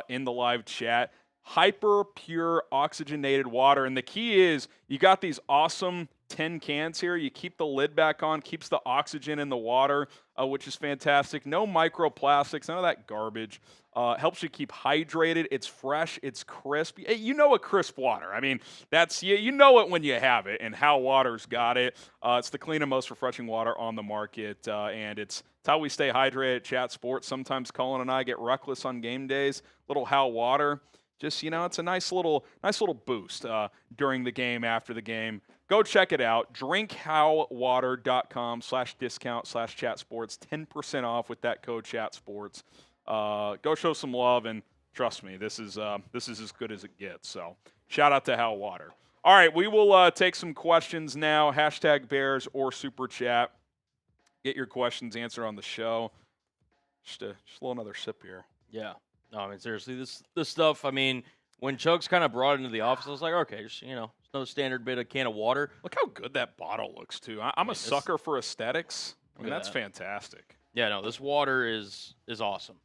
in the live chat. Hyper pure oxygenated water. And the key is you got these awesome 10 cans here. You keep the lid back on, keeps the oxygen in the water, which is fantastic. No microplastics, none of that garbage. Helps you keep hydrated. It's fresh. It's crisp. You know a crisp water. I mean, that's you know it when you have it, and How Water's got it. It's the clean and most refreshing water on the market, and it's how we stay hydrated at Chat Sports. Sometimes Colin and I get reckless on game days. Little How Water. Just, it's a nice little boost during the game, after the game. Go check it out. drinkhowwater.com/discount/chatsports. 10% off with that code ChatSports. Go show some love, and trust me, this is as good as it gets. So shout out to How Water. All right, we will take some questions now. Hashtag Bears or Super Chat. Get your questions answered on the show. Just a little another sip here. Yeah. No, I mean, seriously, this stuff, I mean, when Chugs kind of brought it into the office, I was like, okay, just, no standard bit of can of water. Look how good that bottle looks, too. I'm a sucker for aesthetics. I mean, that's fantastic. Yeah, no, this water is awesome.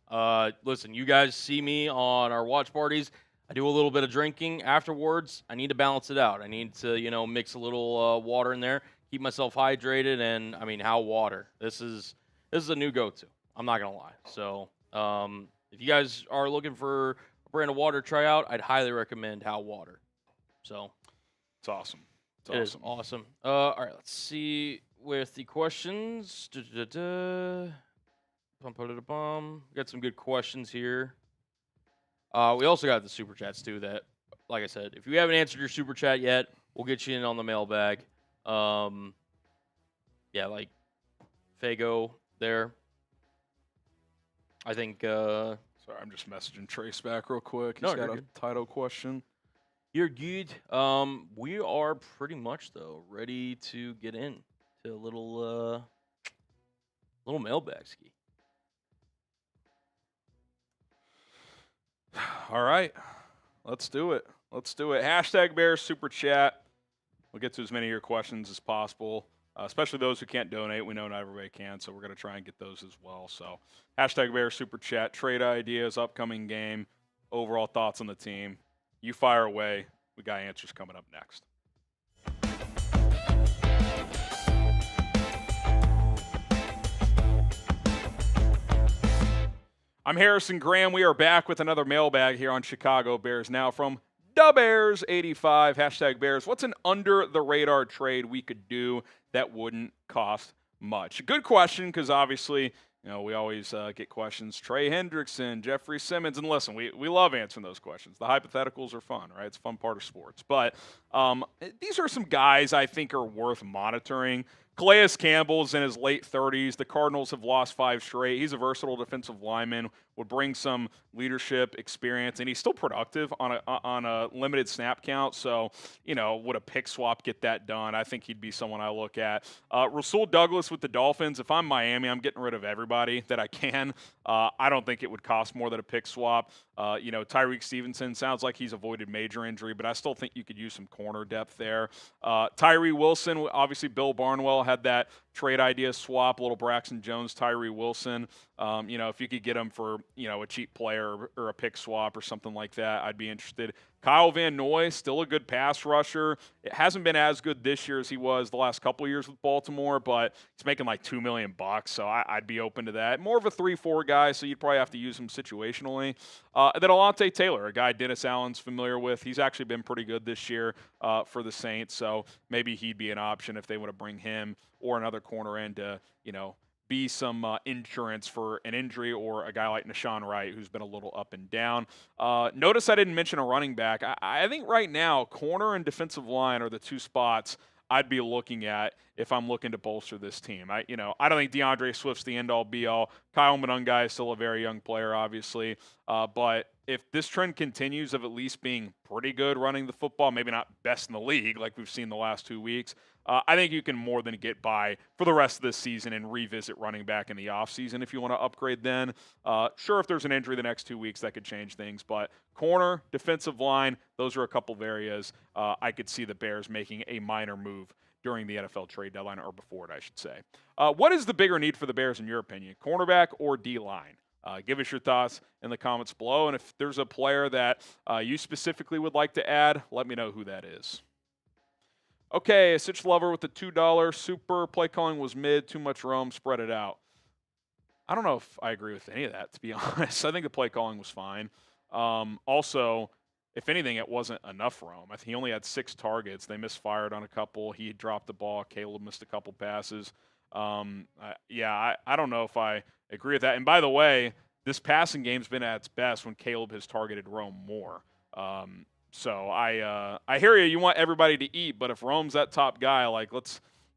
Listen, you guys see me on our watch parties. I do a little bit of drinking afterwards. I need to balance it out. I need to, mix a little water in there, keep myself hydrated, and, I mean, How Water. This is a new go-to. I'm not going to lie. So, if you guys are looking for a brand of water to try out, I'd highly recommend How Water. So, it's awesome. It is awesome. All right, let's see with the questions. Got some good questions here. We also got the super chats too. That, like I said, if you haven't answered your super chat yet, we'll get you in on the mailbag. Like Fago there. I think. Sorry, I'm just messaging Trace back real quick. He's got a title question. You're good. We are pretty much though ready to get in to a little mailbag ski. All right, let's do it. Hashtag Bears Super Chat. We'll get to as many of your questions as possible, especially those who can't donate. We know not everybody can, so we're going to try and get those as well. So hashtag Bears Super Chat, trade ideas, upcoming game, overall thoughts on the team. You fire away. We got answers coming up next. I'm Harrison Graham. We are back with another mailbag here on Chicago Bears Now from the Bears 85. Hashtag Bears. What's an under-the-radar trade we could do that wouldn't cost much? Good question, because obviously, we always get questions. Trey Hendrickson, Jeffrey Simmons. And listen, we love answering those questions. The hypotheticals are fun, right? It's a fun part of sports. But these are some guys I think are worth monitoring. Calais Campbell's in his late 30s. The Cardinals have lost 5 straight. He's a versatile defensive lineman, would bring some leadership experience, and he's still productive on a limited snap count. So, would a pick swap get that done? I think he'd be someone I look at. Rasul Douglas with the Dolphins. If I'm Miami, I'm getting rid of everybody that I can. I don't think it would cost more than a pick swap. Tyrique Stevenson sounds like he's avoided major injury, but I still think you could use some corner depth there. Tyree Wilson, obviously Bill Barnwell had that trade idea swap, little Braxton Jones, Tyree Wilson. If you could get him for, a cheap player or a pick swap or something like that, I'd be interested. Kyle Van Noy, still a good pass rusher. It hasn't been as good this year as he was the last couple of years with Baltimore, but he's making like $2 million, so I'd be open to that. More of a 3-4 guy, so you'd probably have to use him situationally. And then Alontae Taylor, a guy Dennis Allen's familiar with. He's actually been pretty good this year for the Saints, so maybe he'd be an option if they want to bring him or another corner in to, be some insurance for an injury, or a guy like Nashawn Wright, who's been a little up and down. Notice I didn't mention a running back. I think right now, corner and defensive line are the 2 spots I'd be looking at if I'm looking to bolster this team. I don't think DeAndre Swift's the end-all, be-all. Kyle Monungai is still a very young player, obviously. But if this trend continues of at least being pretty good running the football, maybe not best in the league like we've seen the last 2 weeks, I think you can more than get by for the rest of this season and revisit running back in the offseason if you want to upgrade then. Sure, if there's an injury the next 2 weeks, that could change things. But corner, defensive line, those are a couple of areas I could see the Bears making a minor move during the NFL trade deadline, or before it, I should say. What is the bigger need for the Bears in your opinion, cornerback or D-line? Give us your thoughts in the comments below. And if there's a player that you specifically would like to add, let me know who that is. Okay, Sitch Lover with the $2 super. Play calling was mid, too much Rome, spread it out. I don't know if I agree with any of that, to be honest. I think the play calling was fine. Also, if anything, it wasn't enough Rome. I think he only had 6 targets. They misfired on a couple. He dropped the ball. Caleb missed a couple passes. I don't know if I agree with that. And by the way, this passing game's been at its best when Caleb has targeted Rome more. So I hear you. You want everybody to eat, but if Rome's that top guy, like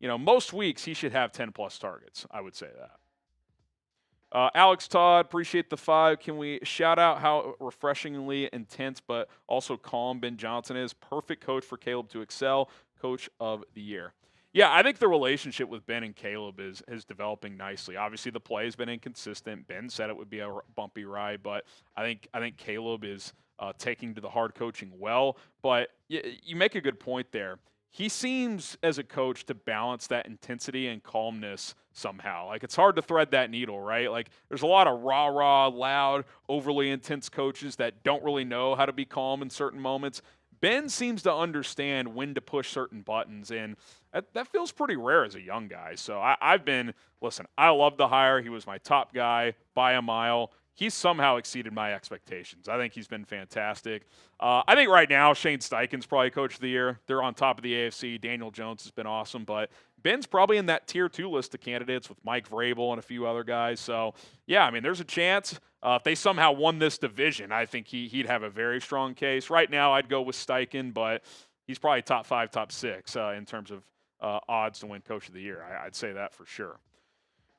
most weeks he should have 10+ targets. I would say that. Alex Todd, appreciate the 5. Can we shout out how refreshingly intense but also calm Ben Johnson is? Perfect coach for Caleb to excel. Coach of the year. Yeah, I think the relationship with Ben and Caleb is developing nicely. Obviously, the play has been inconsistent. Ben said it would be a bumpy ride, but I think Caleb is taking to the hard coaching well. But you make a good point there. He seems, as a coach, to balance that intensity and calmness somehow. Like, it's hard to thread that needle, right? Like, there's a lot of rah-rah, loud, overly intense coaches that don't really know how to be calm in certain moments. Ben seems to understand when to push certain buttons, and that feels pretty rare as a young guy. So I love the hire. He was my top guy by a mile. He's somehow exceeded my expectations. I think he's been fantastic. I think right now Shane Steichen's probably coach of the year. They're on top of the AFC. Daniel Jones has been awesome, but Ben's probably in that tier 2 list of candidates with Mike Vrabel and a few other guys. So, yeah, I mean, there's a chance. If they somehow won this division, I think he'd have a very strong case. Right now, I'd go with Steichen, but he's probably top 5, top 6 in terms of odds to win Coach of the Year. I'd say that for sure.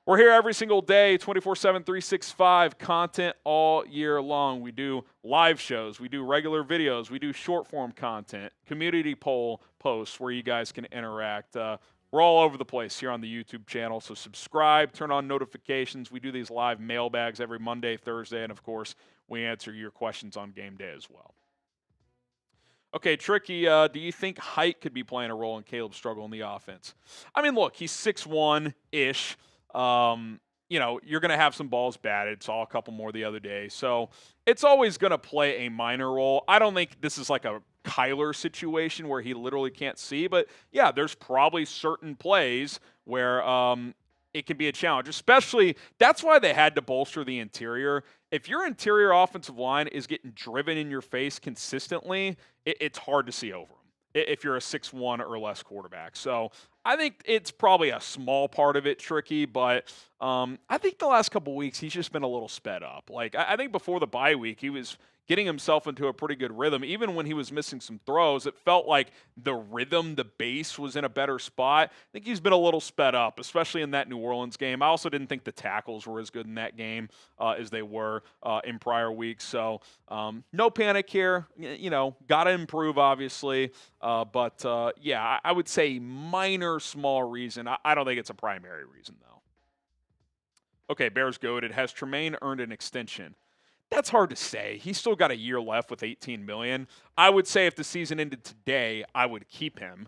We're here every single day, 24/7, 365, content all year long. We do live shows, we do regular videos, we do short-form content, community poll posts where you guys can interact. We're all over the place here on the YouTube channel, so subscribe, turn on notifications. We do these live mailbags every Monday, Thursday, and, of course, we answer your questions on game day as well. Okay, Tricky, do you think height could be playing a role in Caleb's struggle in the offense? I mean, look, he's 6'1"-ish. You're going to have some balls batted. Saw a couple more the other day. So it's always going to play a minor role. I don't think this is like a Kyler situation where he literally can't see. But, yeah, there's probably certain plays where it can be a challenge. Especially, that's why they had to bolster the interior. If your interior offensive line is getting driven in your face consistently, it's hard to see over them if you're a 6'1" or less quarterback. So I think it's probably a small part of it, Tricky, but I think the last couple weeks he's just been a little sped up. Like, I think before the bye week he was getting himself into a pretty good rhythm. Even when he was missing some throws, it felt like the rhythm, the base was in a better spot. I think he's been a little sped up, especially in that New Orleans game. I also didn't think the tackles were as good in that game as they were in prior weeks. So no panic here. Got to improve, obviously. But I would say minor, small reason. I don't think it's a primary reason, though. Okay, Bears goated. Has Tremaine earned an extension? That's hard to say. He's still got a year left with $18 million. I would say if the season ended today, I would keep him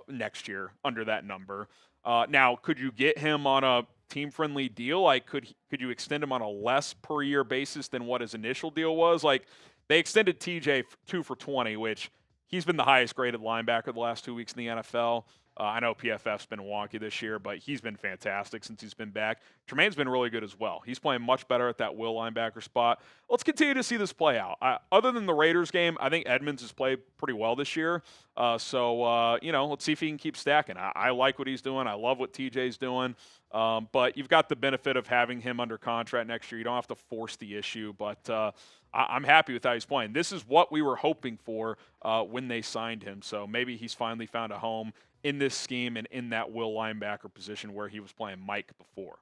next year under that number. Now, could you get him on a team-friendly deal? Like, could you extend him on a less per year basis than what his initial deal was? Like, they extended TJ 2 for $20, which he's been the highest graded linebacker the last 2 weeks in the NFL. I know PFF's been wonky this year, but he's been fantastic since he's been back. Tremaine's been really good as well. He's playing much better at that will linebacker spot. Let's continue to see this play out. Other than the Raiders game, I think Edmonds has played pretty well this year. Let's see if he can keep stacking. I like what he's doing. I love what TJ's doing. But you've got the benefit of having him under contract next year. You don't have to force the issue, but I'm happy with how he's playing. This is what we were hoping for when they signed him. So maybe he's finally found a home in this scheme and in that will linebacker position where he was playing Mike before.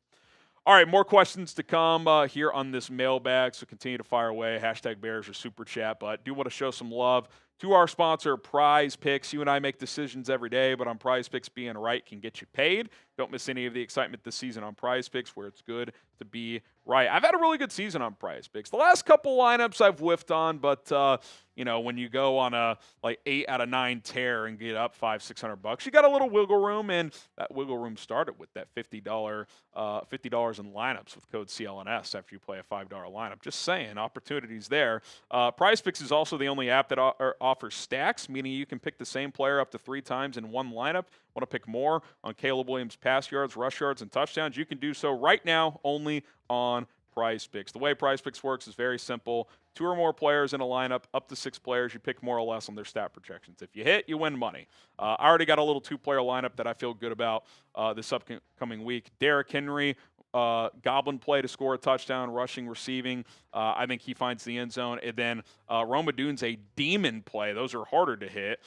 All right, more questions to come here on this mailbag, so continue to fire away. Hashtag Bears or Super Chat, but do want to show some love to our sponsor, Prize Picks. You and I make decisions every day, but on Prize Picks, being right can get you paid. Don't miss any of the excitement this season on Prize Picks, where it's good to be right. I've had a really good season on Prize Picks. The last couple lineups I've whiffed on, but when you go on a 8 out of 9 tear and get up $500-600, you got a little wiggle room, and that wiggle room started with that $50 in lineups with code CLNS after you play a $5 lineup. Just saying, opportunities there. Prize Picks is also the only app that offers stacks, meaning you can pick the same player up to 3 times in one lineup. Want to pick more on Caleb Williams' pass yards, rush yards, and touchdowns? You can do so right now only on Prize Picks. The way Prize Picks works is very simple. 2 or more players in a lineup, up to 6 players. You pick more or less on their stat projections. If you hit, you win money. I already got a little 2-player lineup that I feel good about this upcoming week. Derrick Henry, goblin play to score a touchdown, rushing, receiving. I think he finds the end zone. And then Rome Odunze, a demon play. Those are harder to hit.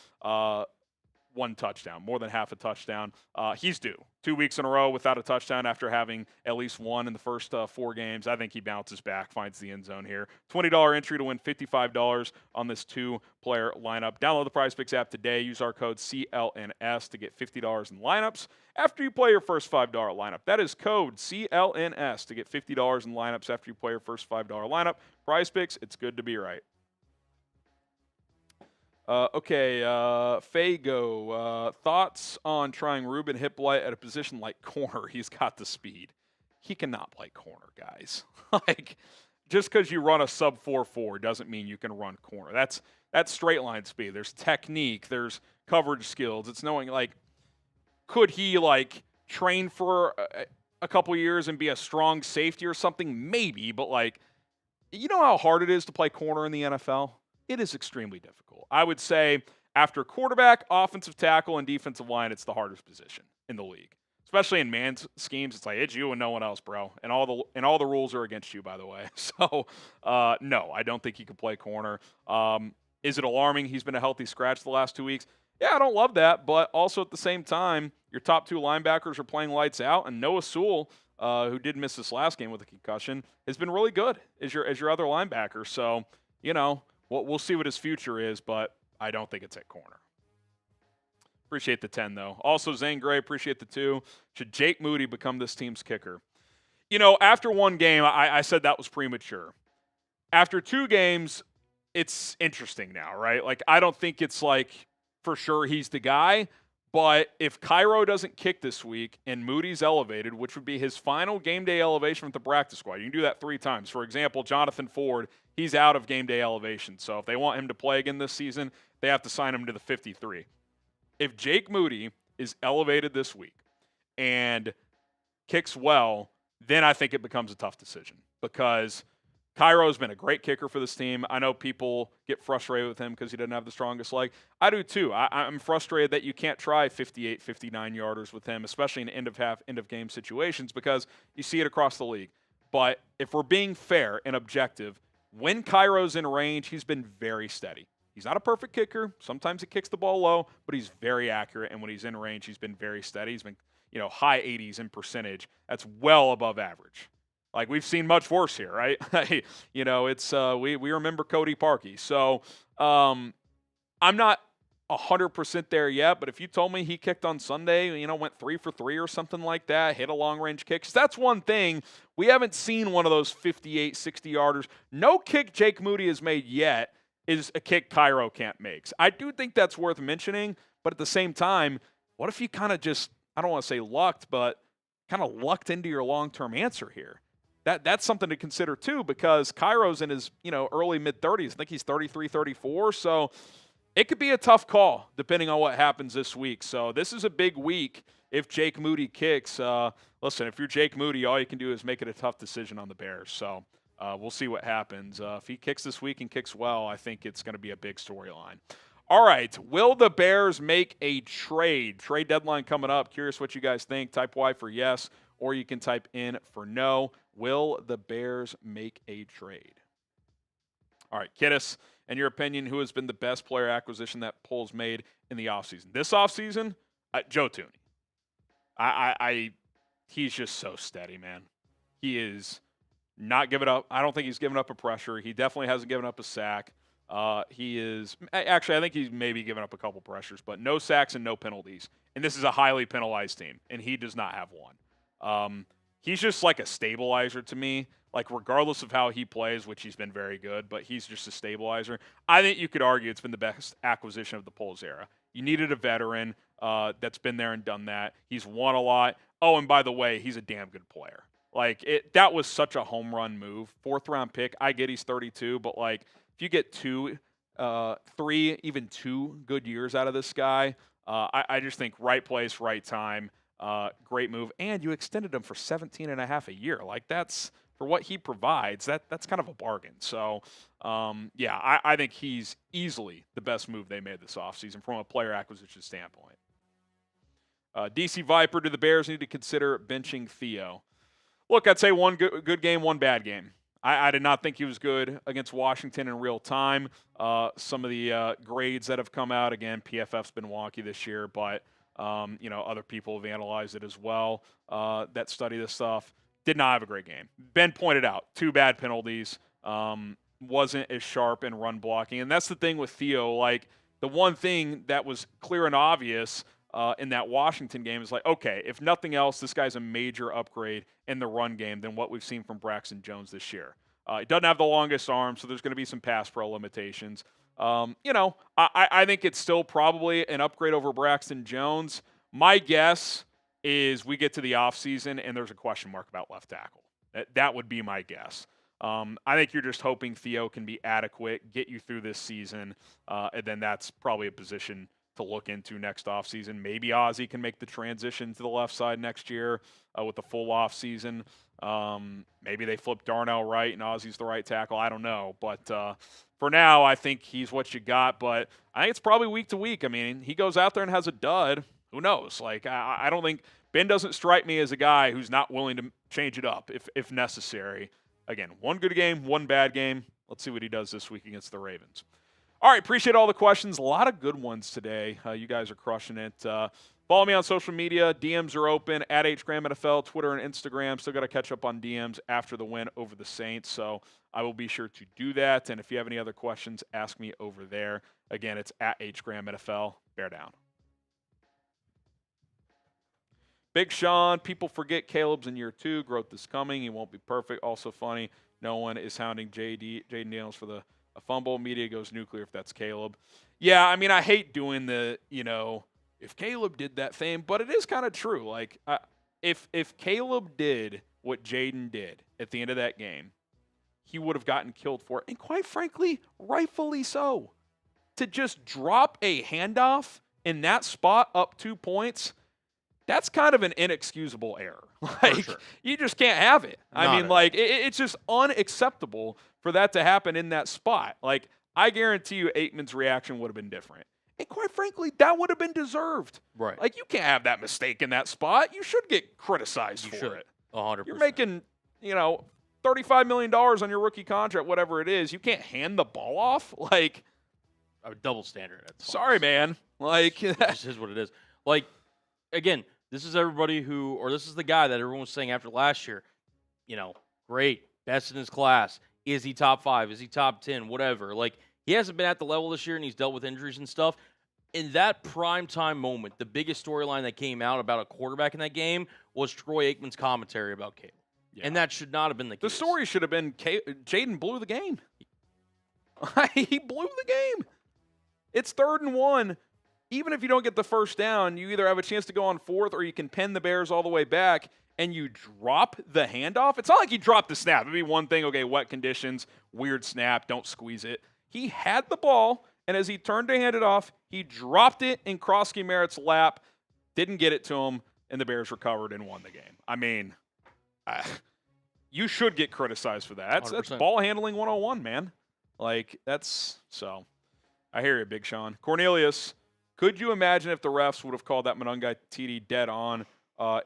1 touchdown, more than half a touchdown. He's due. 2 weeks in a row without a touchdown after having at least 1 in the first 4 games. I think he bounces back, finds the end zone here. $20 entry to win $55 on this 2-player lineup. Download the Prize Picks app today. Use our code CLNS to get $50 in lineups after you play your first $5 lineup. That is code CLNS to get $50 in lineups after you play your first $5 lineup. Prize Picks, it's good to be right. Fago, thoughts on trying Ruben Hippolyte at a position like corner? He's got the speed. He cannot play corner, guys. Just because you run a sub 4.4 doesn't mean you can run corner. That's straight line speed. There's technique. There's coverage skills. It's knowing, could he, train for a couple years and be a strong safety or something? Maybe, but, you know how hard it is to play corner in the NFL? It is extremely difficult. I would say after quarterback, offensive tackle, and defensive line, it's the hardest position in the league. Especially in man schemes, it's you and no one else, bro. And all the rules are against you, by the way. So, no, I don't think he can play corner. Is it alarming he's been a healthy scratch the last 2 weeks? Yeah, I don't love that, but also at the same time, your top 2 linebackers are playing lights out, and Noah Sewell, who did miss this last game with a concussion, has been really good as your other linebacker. So, we'll see what his future is, but I don't think it's at corner. Appreciate the 10, though. Also, Zane Gray, appreciate the 2. Should Jake Moody become this team's kicker? After 1 game, I said that was premature. After 2 games, it's interesting now, right? I don't think it's for sure he's the guy, but if Cairo doesn't kick this week and Moody's elevated, which would be his final game day elevation with the practice squad, you can do that 3 times. For example, Jonathan Ford, he's out of game day elevation. So if they want him to play again this season, they have to sign him to the 53. If Jake Moody is elevated this week and kicks well, then I think it becomes a tough decision because Cairo's been a great kicker for this team. I know people get frustrated with him because he doesn't have the strongest leg. I do too. I'm frustrated that you can't try 58, 59-yarders with him, especially in end-of-game situations because you see it across the league. But if we're being fair and objective, when Cairo's in range, he's been very steady. He's not a perfect kicker. Sometimes he kicks the ball low, but he's very accurate. And when he's in range, he's been very steady. He's been, high 80s in percentage. That's well above average. We've seen much worse here, right? It's we remember Cody Parkey. So I'm not 100% there yet, but if you told me he kicked on Sunday, went 3 for 3 or something like that, hit a long-range kick, 'cause that's one thing. We haven't seen one of those 58, 60-yarders. No kick Jake Moody has made yet is a kick Cairo can't make. I do think that's worth mentioning, but at the same time, what if you kind of just, I don't want to say lucked, but kind of lucked into your long-term answer here? That's something to consider too, because Cairo's in his, early mid-30s. I think he's 33, 34, so it could be a tough call depending on what happens this week. So this is a big week if Jake Moody kicks. Listen, if you're Jake Moody, all you can do is make it a tough decision on the Bears. So we'll see what happens. If he kicks this week and kicks well, I think it's going to be a big storyline. All right, will the Bears make a trade? Trade deadline coming up. Curious what you guys think. Type Y for yes, or you can type in for no. Will the Bears make a trade? All right, Kittis, in your opinion, who has been the best player acquisition that Poles made in the offseason? This offseason, Joe Thuney. He's just so steady, man. He is not giving up. I don't think he's given up a pressure. He definitely hasn't given up a sack. He is actually, I think he's maybe given up a couple pressures, but no sacks and no penalties. And this is a highly penalized team, and he does not have one. He's just like a stabilizer to me. Like, regardless of how he plays, which he's been very good, but he's just a stabilizer. I think you could argue it's been the best acquisition of the Poles era. You needed a veteran that's been there and done that. He's won a lot. Oh, and by the way, he's a damn good player. Like, that was such a home run move. 4th-round pick. I get he's 32, but, like, if you get 2, 3, even 2 good years out of this guy, I just think right place, right time, great move. And you extended him for 17 and a half a year. Like, that's, for what he provides, that's kind of a bargain. So, yeah, I think he's easily the best move they made this offseason from a player acquisition standpoint. DC Viper, do the Bears need to consider benching Theo? Look, I'd say one good game, one bad game. I did not think he was good against Washington in real time. Some of the grades that have come out, again, PFF's been wonky this year, but other people have analyzed it as well that study this stuff. Did not have a great game. Ben pointed out 2 bad penalties. Wasn't as sharp in run blocking, and that's the thing with Theo. Like, the one thing that was clear and obvious in that Washington game is like, okay, if nothing else, this guy's a major upgrade in the run game than what we've seen from Braxton Jones this year. He doesn't have the longest arm, so there's going to be some pass pro limitations. I think it's still probably an upgrade over Braxton Jones. My guess is we get to the offseason and there's a question mark about left tackle. That would be my guess. I think you're just hoping Theo can be adequate, get you through this season, and then that's probably a position to look into next offseason. Maybe Ozzie can make the transition to the left side next year with the full offseason. Maybe they flip Darnell right and Ozzie's the right tackle. I don't know. But for now, I think he's what you got. But I think it's probably week to week. I mean, he goes out there and has a dud. Who knows? Like, I don't think – Ben doesn't strike me as a guy who's not willing to change it up if necessary. Again, one good game, one bad game. Let's see what he does this week against the Ravens. All right, appreciate all the questions. A lot of good ones today. You guys are crushing it. Follow me on social media. DMs are open at HGramNFL, Twitter and Instagram. Still got to catch up on DMs after the win over the Saints, so I will be sure to do that. And if you have any other questions, ask me over there. Again, it's at HGramNFL. Bear down. Big Sean, people forget Caleb's in year 2. Growth is coming. He won't be perfect. Also funny, no one is hounding Jaden Daniels for a fumble. Media goes nuclear if that's Caleb. Yeah, I mean, I hate doing the, if Caleb did that thing, but it is kind of true. Like, if Caleb did what Jaden did at the end of that game, he would have gotten killed for it. And quite frankly, rightfully so. To just drop a handoff in that spot up 2 points, that's kind of an inexcusable error. Like, sure. You just can't have it. It's just unacceptable for that to happen in that spot. Like, I guarantee you Aikman's reaction would have been different. And quite frankly, that would have been deserved. Right. Like, you can't have that mistake in that spot. You should get criticized for it. 100%. You're making, $35 million on your rookie contract, whatever it is. You can't hand the ball off. Like, a double standard. Sorry, man. Like, this is what it is. Like, again, this is this is the guy that everyone was saying after last year, great, best in his class. Is he top 5? Is he top 10? Whatever. Like, he hasn't been at the level this year, and he's dealt with injuries and stuff. In that primetime moment, the biggest storyline that came out about a quarterback in that game was Troy Aikman's commentary about Caleb. Yeah. And that should not have been the case. The story should have been Jaden blew the game. He blew the game. It's 3rd and 1. Even if you don't get the first down, you either have a chance to go on 4th or you can pin the Bears all the way back and you drop the handoff. It's not like he dropped the snap. It'd be one thing, okay, wet conditions, weird snap, don't squeeze it. He had the ball, and as he turned to hand it off, he dropped it in Krosky Merritt's lap, didn't get it to him, and the Bears recovered and won the game. I mean, you should get criticized for that. That's ball handling 101, man. Like, so. I hear you, Big Sean. Cornelius, could you imagine if the refs would have called that Monungai TD dead on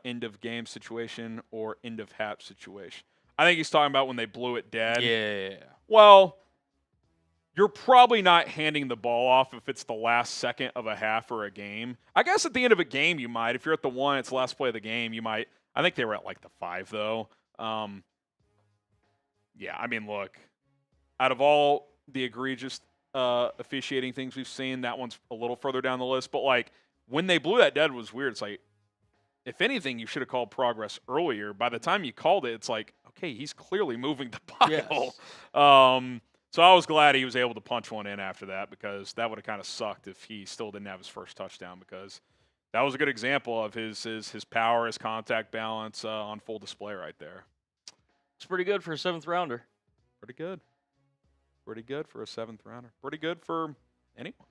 end of game situation or end of half situation? I think he's talking about when they blew it dead. Yeah. Well, you're probably not handing the ball off if it's the last second of a half or a game. I guess at the end of a game you might. If you're at the 1, it's the last play of the game, you might. I think they were at like the 5, though. Yeah, I mean, look, out of all the egregious officiating things we've seen, that one's a little further down the list. But, like, when they blew that dead was weird. It's like, if anything, you should have called progress earlier. By the time you called it, it's like, okay, he's clearly moving the pile. Yes. So I was glad he was able to punch one in after that, because that would have kind of sucked if he still didn't have his first touchdown, because that was a good example of his power, his contact balance on full display right there. It's pretty good for a 7th rounder. Pretty good. Pretty good for a 7th rounder. Pretty good for anyone.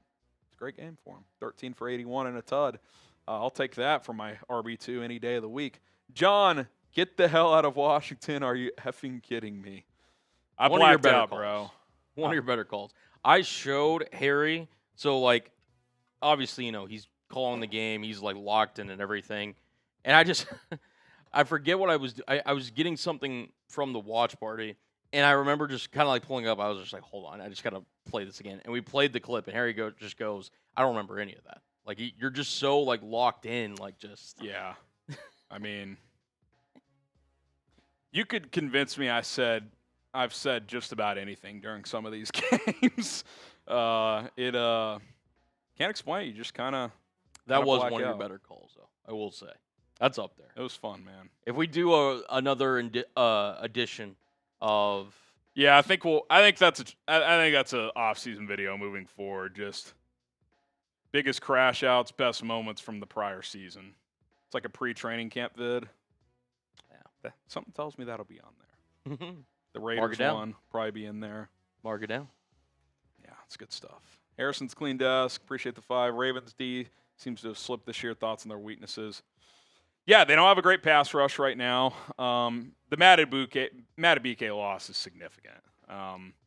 It's a great game for him. 13 for 81 and a tud. I'll take that for my RB2 any day of the week. John, get the hell out of Washington. Are you effing kidding me? I blacked out, bro. One of your better calls. I showed Harry, so, like, obviously, he's calling the game. He's, like, locked in and everything. And I just I forget what I was I was getting something from the watch party, and I remember just kind of, like, pulling up. I was just like, hold on, I just got to play this again. And we played the clip, and Harry just goes, I don't remember any of that. Like, you're just so, like, locked in, like, just. Yeah. I mean, you could convince me I've said just about anything during some of these games. Can't explain it. You just kind of. That was one of your better calls, though, I will say. That's up there. It was fun, man. If we do another edition of. Yeah, I think that's an off-season video moving forward. Just biggest crash outs, best moments from the prior season. It's like a pre-training camp vid. Yeah, something tells me that'll be on there. The Raiders one probably be in there. Mark it down. Yeah, it's good stuff. Harrison's clean desk. Appreciate the 5. Ravens D seems to have slipped this year. Thoughts on their weaknesses? Yeah, they don't have a great pass rush right now. The Matabike loss is significant.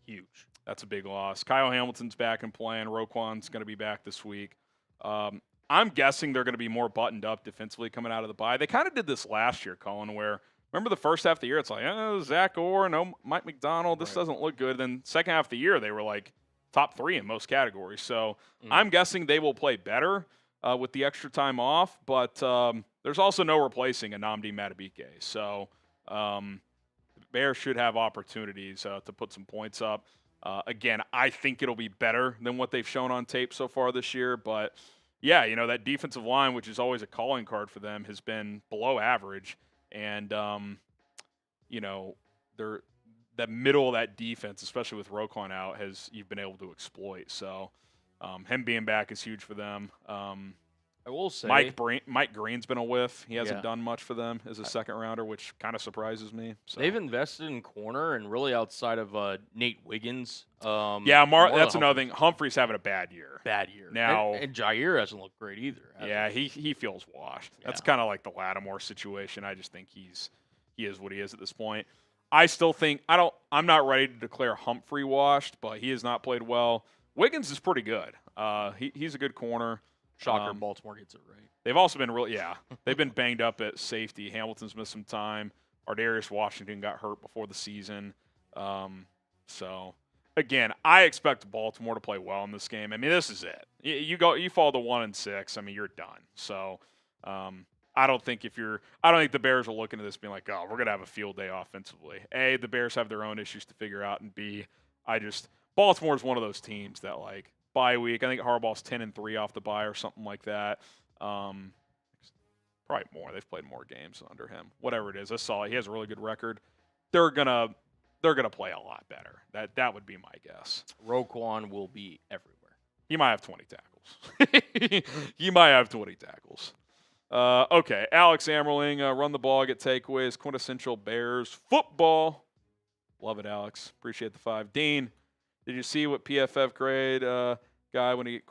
Huge. That's a big loss. Kyle Hamilton's back and playing. Roquan's going to be back this week. I'm guessing they're going to be more buttoned up defensively coming out of the bye. They kind of did this last year, Colin, where remember the first half of the year, it's like, Zach Orr, no Mike McDonald, this doesn't look good. Then second half of the year, they were like top 3 in most categories. So I'm guessing they will play better with the extra time off, but there's also no replacing a Nnamdi Matabike. So the Bears should have opportunities to put some points up. Again, I think it'll be better than what they've shown on tape so far this year. But, yeah, that defensive line, which is always a calling card for them, has been below average. And, the middle of that defense, especially with Roquan out, you've been able to exploit. So him being back is huge for them. I will say Mike Green's been a whiff. He hasn't done much for them as a second rounder, which kind of surprises me. So. They've invested in corner, and really outside of Nate Wiggins. That's another thing. Humphrey's having a bad year. Now and Jair hasn't looked great either. Yeah, he feels washed. Yeah. That's kind of like the Lattimore situation. I just think he is what he is at this point. I still think I'm not ready to declare Humphrey washed, but he has not played well. Wiggins is pretty good. He's a good corner. Shocker, Baltimore gets it right. They've also been they've been banged up at safety. Hamilton's missed some time. Ardarius Washington got hurt before the season. So, again, I expect Baltimore to play well in this game. I mean, this is it. You fall to 1-6. I mean, you're done. So, I don't think the Bears are looking at this being like, oh, we're gonna have a field day offensively. A, the Bears have their own issues to figure out, and B, Baltimore's one of those teams that like. Bye week. I think Harbaugh's 10-3 off the bye or something like that. Probably more. They've played more games under him. Whatever it is, I saw it. He has a really good record. They're gonna play a lot better. That would be my guess. Roquan will be everywhere. He might have 20 tackles. Okay, Alex Ammerling, run the ball, get takeaways, quintessential Bears football. Love it, Alex. Appreciate the 5. Dean. Did you see what PFF grade guy when he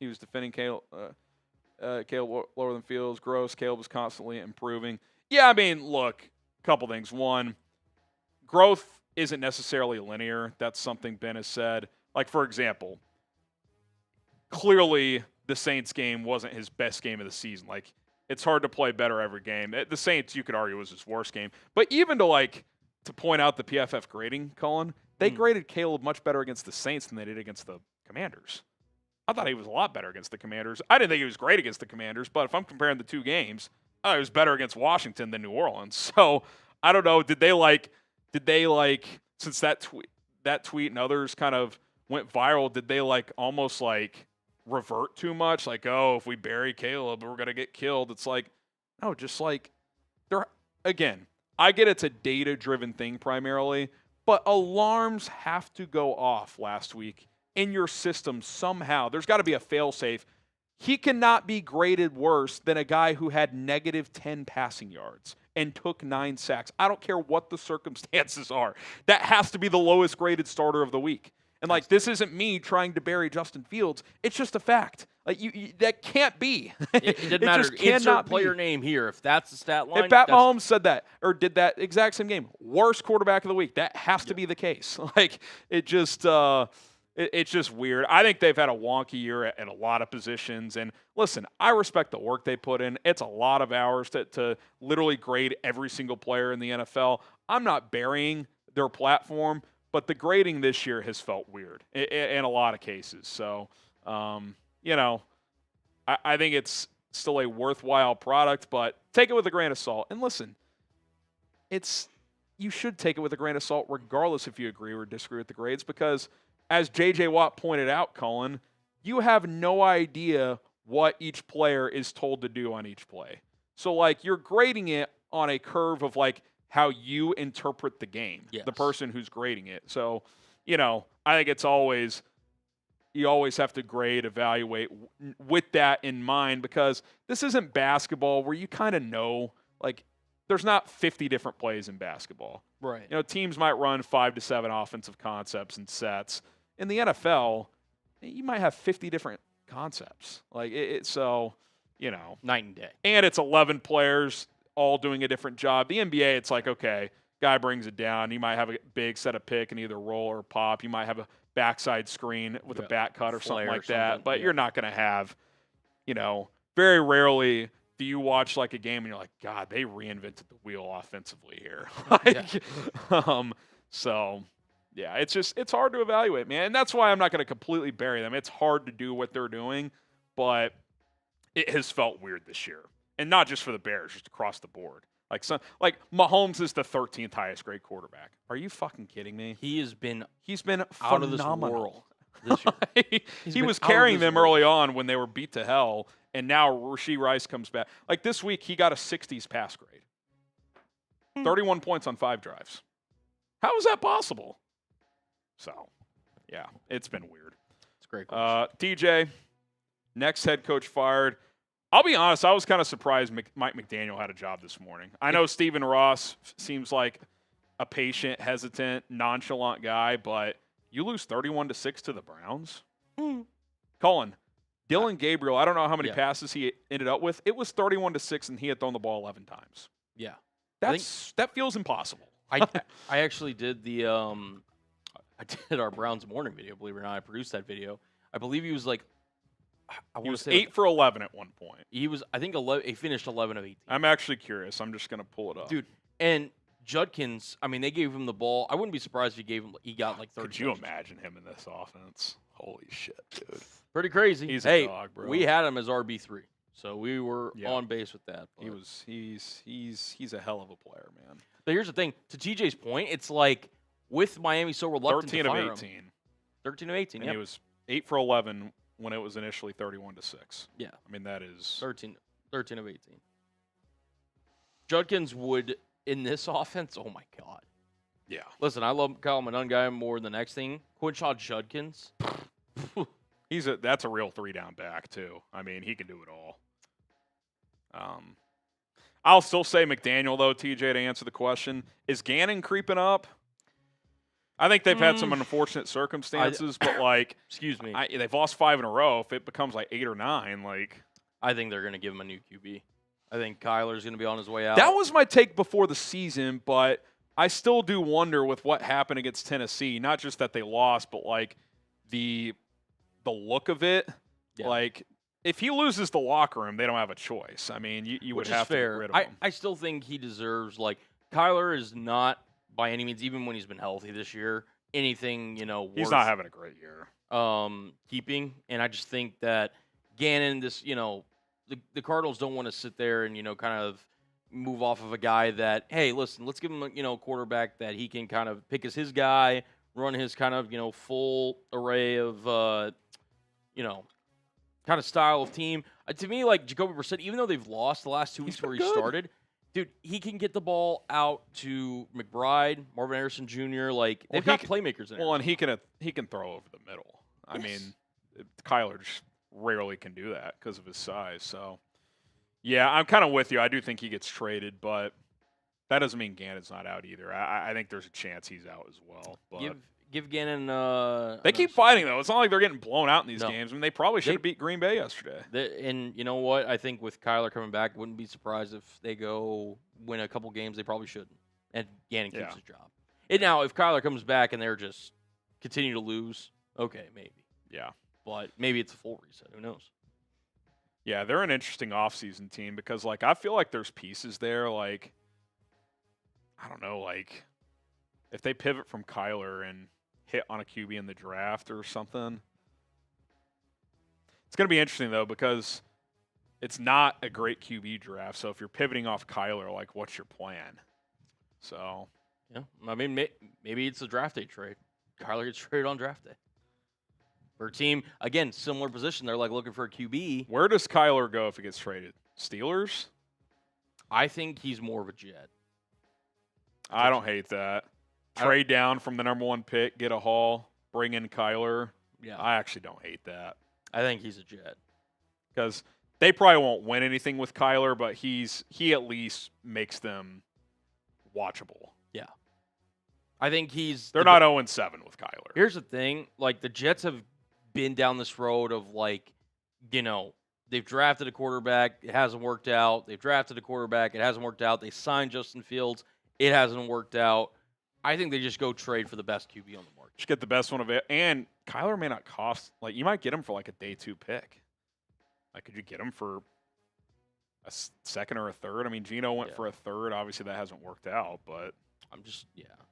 was defending Caleb lower than Fields? Gross. Caleb was constantly improving. Yeah, I mean, look, a couple things. One, growth isn't necessarily linear. That's something Ben has said. Like, for example, clearly the Saints game wasn't his best game of the season. Like, it's hard to play better every game. The Saints, you could argue, was his worst game. But even to point out the PFF grading, Colin, they graded Caleb much better against the Saints than they did against the Commanders. I thought he was a lot better against the Commanders. I didn't think he was great against the Commanders, but if I'm comparing the two games, he was better against Washington than New Orleans. So I don't know. Did they since that tweet and others kind of went viral, did they almost revert too much? Like, oh, if we bury Caleb, we're gonna get killed. It's like, no, just they're again. I get it's a data-driven thing primarily, but alarms have to go off last week in your system somehow. There's got to be a fail-safe. He cannot be graded worse than a guy who had -10 passing yards and took 9 sacks. I don't care what the circumstances are. That has to be the lowest graded starter of the week. And this isn't me trying to bury Justin Fields. It's just a fact. You that can't be. It didn't matter. Just cannot Insert player be. name here. If that's the stat line. If Pat Mahomes said that or did that exact same game, worst quarterback of the week, that has to be the case. It just it's just weird. I think they've had a wonky year at a lot of positions. And listen, I respect the work they put in. It's a lot of hours to literally grade every single player in the NFL. I'm not burying their platform, but the grading this year has felt weird in a lot of cases. So, I think it's still a worthwhile product, but take it with a grain of salt. And listen, you should take it with a grain of salt regardless if you agree or disagree with the grades because, as J.J. Watt pointed out, Colin, you have no idea what each player is told to do on each play. So, you're grading it on a curve of, how you interpret the game, the person who's grading it. So, I think you always have to grade, evaluate with that in mind because this isn't basketball where you kind of know, there's not 50 different plays in basketball. Right. Teams might run 5 to 7 offensive concepts and sets. In the NFL, you might have 50 different concepts. So, night and day. And it's 11 players all doing a different job. The NBA, it's okay, guy brings it down. You might have a big set of pick and either roll or pop. You might have a backside screen with a back cut or something like that. But you're not going to have, very rarely do you watch a game and you're like, God, they reinvented the wheel offensively here. So, yeah, it's hard to evaluate, man. And that's why I'm not going to completely bury them. It's hard to do what they're doing, but it has felt weird this year. And not just for the Bears, just across the board. Mahomes is the 13th highest grade quarterback. Are you fucking kidding me? He's been out of this world this year. He was carrying them early on when they were beat to hell, and now Rashee Rice comes back. This week, he got a 60s pass grade. 31 points on 5 drives. How is that possible? So, yeah, it's been weird. It's great. TJ, next head coach fired. I'll be honest, I was kind of surprised Mike McDaniel had a job this morning. I know Stephen Ross seems like a patient, hesitant, nonchalant guy, but you lose 31-6 to the Browns? Colin, Dylan Gabriel, I don't know how many passes he ended up with. It was 31-6, and he had thrown the ball 11 times. Yeah. That feels impossible. I actually did I did our Browns morning video, believe it or not. I produced that video. I believe he was he was 8 for 11 at one point. He was, I think, he finished 11 of 18. I'm actually curious. I'm just going to pull it up. Dude, and Judkins, they gave him the ball. I wouldn't be surprised if he got 30. Could you imagine him in this offense? Holy shit, dude. Pretty crazy. He's a dog, bro. We had him as RB3, so we were on base with that. But. He's a hell of a player, man. But here's the thing. To TJ's point, it's with Miami so reluctant to fire 13 of 18. Him, 13 of 18, and he was 8 for 11 when it was initially 31-6. Yeah. That is 13 of 18. Judkins would, in this offense, oh my God. Yeah. Listen, I love Kyle Monungai more than the next thing. Quinshaw Judkins. That's a real 3-down back, too. He can do it all. I'll still say McDaniel, though, TJ, to answer the question. Is Gannon creeping up? I think they've had some unfortunate circumstances, but excuse me, they've lost 5 in a row. If it becomes 8 or 9, I think they're going to give him a new QB. I think Kyler's going to be on his way out. That was my take before the season, but I still do wonder with what happened against Tennessee. Not just that they lost, but the look of it. Yeah. If he loses the locker room, they don't have a choice. You would have to get rid of him. I still think he deserves. Kyler is not, by any means, even when he's been healthy this year, anything, He's not having a great year. Keeping. And I just think that Gannon, the Cardinals don't want to sit there and, kind of move off of a guy that, hey, listen, let's give him a quarterback that he can kind of pick as his guy, run his kind of full array of kind of style of team. To me, like Jacoby Brissett, even though they've lost the last 2 weeks where he started, dude, he can get the ball out to McBride, Marvin Harrison Jr. Like they've got playmakers in there. Well, and he can throw over the middle. I mean, Kyler just rarely can do that because of his size. So, yeah, I'm kind of with you. I do think he gets traded, but that doesn't mean Gannon's not out either. I think there's a chance he's out as well. But give Gannon. They keep fighting though. It's not like they're getting blown out in these games. I mean, they probably should have beat Green Bay yesterday. And you know what? I think with Kyler coming back, wouldn't be surprised if they go win a couple games. They probably shouldn't, and Gannon keeps his job. And now, if Kyler comes back and they're just continue to lose, okay, maybe. Yeah, but maybe it's a full reset. Who knows? Yeah, they're an interesting offseason team because, like, I feel like there's pieces there. Like, I don't know, like, if they pivot from Kyler and hit on a QB in the draft or something. It's going to be interesting, though, because it's not a great QB draft. So if you're pivoting off Kyler, like, what's your plan? So. Yeah, I mean, maybe it's a draft day trade. Kyler gets traded on draft day. For a team, again, similar position. They're, like, looking for a QB. Where does Kyler go if he gets traded? Steelers? I think he's more of a Jet. I don't hate that. Trade down from the number 1 pick, get a haul, bring in Kyler. Yeah. I actually don't hate that. I think he's a Jet. Because they probably won't win anything with Kyler, but he at least makes them watchable. Yeah. I think they're not 0-7 with Kyler. Here's the thing. Like, the Jets have been down this road of, like, they've drafted a quarterback. It hasn't worked out. They've drafted a quarterback. It hasn't worked out. They signed Justin Fields. It hasn't worked out. I think they just go trade for the best QB on the market. Just get the best one of it. And Kyler may not cost, like, you might get him for, like, a day 2 pick. Like, could you get him for a second or a third? I mean, Geno went for a third. Obviously, that hasn't worked out, but.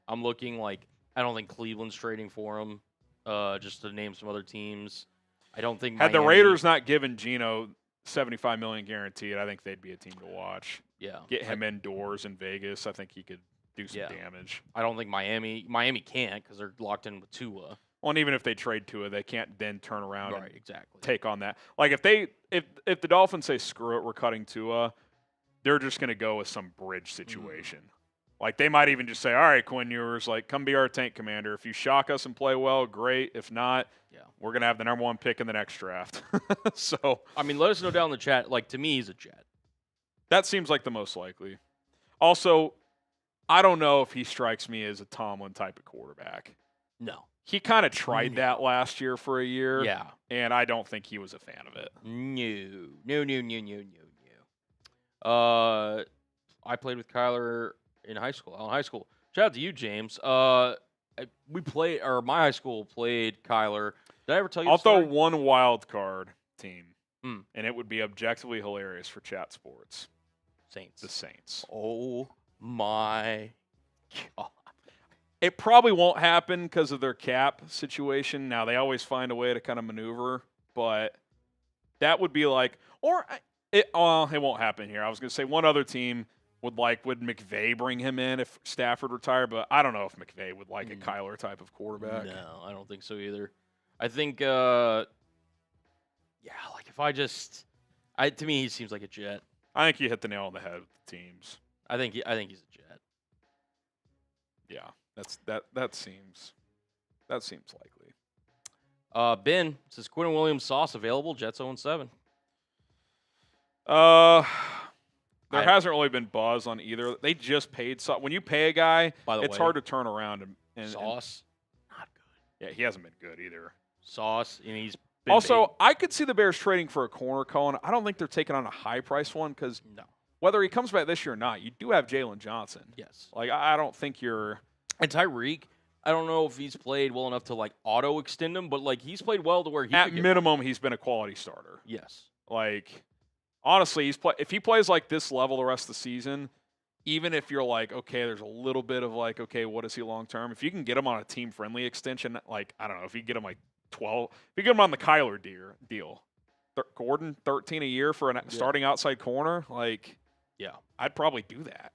I'm looking like, I don't think Cleveland's trading for him, just to name some other teams. I don't think Had the Raiders not given Geno $75 million guaranteed, I think they'd be a team to watch. Yeah. Get him indoors in Vegas. I think he could do some damage. I don't think Miami can't because they're locked in with Tua. Well, and even if they trade Tua, they can't then turn around and exactly take on that. Like, if the Dolphins say, screw it, we're cutting Tua, they're just going to go with some bridge situation. Like, they might even just say, all right, Quinn Ewers, like, come be our tank commander. If you shock us and play well, great. If not, we're going to have the number 1 pick in the next draft. So, I mean, let us know down in the chat. Like, to me, he's a Jet. That seems like the most likely. Also, I don't know if he strikes me as a Tomlin type of quarterback. No. He kind of tried that last year for a year. Yeah. And I don't think he was a fan of it. No. I played with Kyler in high school. Shout out to you, James. My high school played Kyler. Did I ever tell you? I'll throw one wild card team, and it would be objectively hilarious for chat sports. Saints. The Saints. Oh my God. It probably won't happen because of their cap situation. Now, they always find a way to kind of maneuver, but that would be like, it won't happen here. I was going to say one other team would McVay bring him in if Stafford retired, but I don't know if McVay would like a Kyler type of quarterback. No, I don't think so either. I think, to me, he seems like a Jet. I think you hit the nail on the head with the teams. I think he's a Jet. Yeah, that seems likely. Ben says Quinn Williams sauce available. Jets 0-7. There hasn't really been buzz on either. They just paid. When you pay a guy, it's hard to turn around and Sauce, not good. Yeah, he hasn't been good either. Sauce, and he's been also. paid. I could see the Bears trading for a corner, Cohen. I don't think they're taking on a high price one because whether he comes back this year or not, you do have Jalen Johnson. Yes, like I don't think you're. And Tyrique, I don't know if he's played well enough to auto extend him, but he's played well to where he at minimum he's been a quality starter. Yes, honestly, if he plays like this level the rest of the season, even if you're okay, there's a little bit of okay, what is he long term? If you can get him on a team friendly extension, I don't know, if you get him 12, if you get him on the Kyler deal, Gordon 13 a year for a starting outside corner, Yeah. I'd probably do that.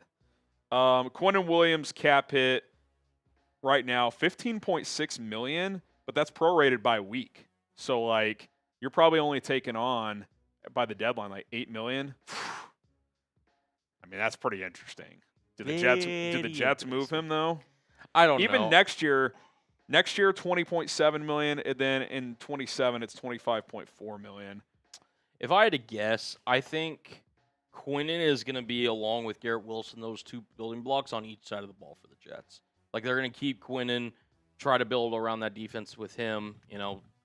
Quinnen Williams cap hit right now $15.6 million, but that's prorated by week. So like you're probably only taking on by the deadline like $8 million. I mean, that's pretty interesting. Did the Jets move him though? I don't know. Even next year $20.7 million, and then in 27 it's $25.4 million. If I had to guess, I think Quinnen is going to be, along with Garrett Wilson, those two building blocks on each side of the ball for the Jets. Like, they're going to keep Quinnen, try to build around that defense with him,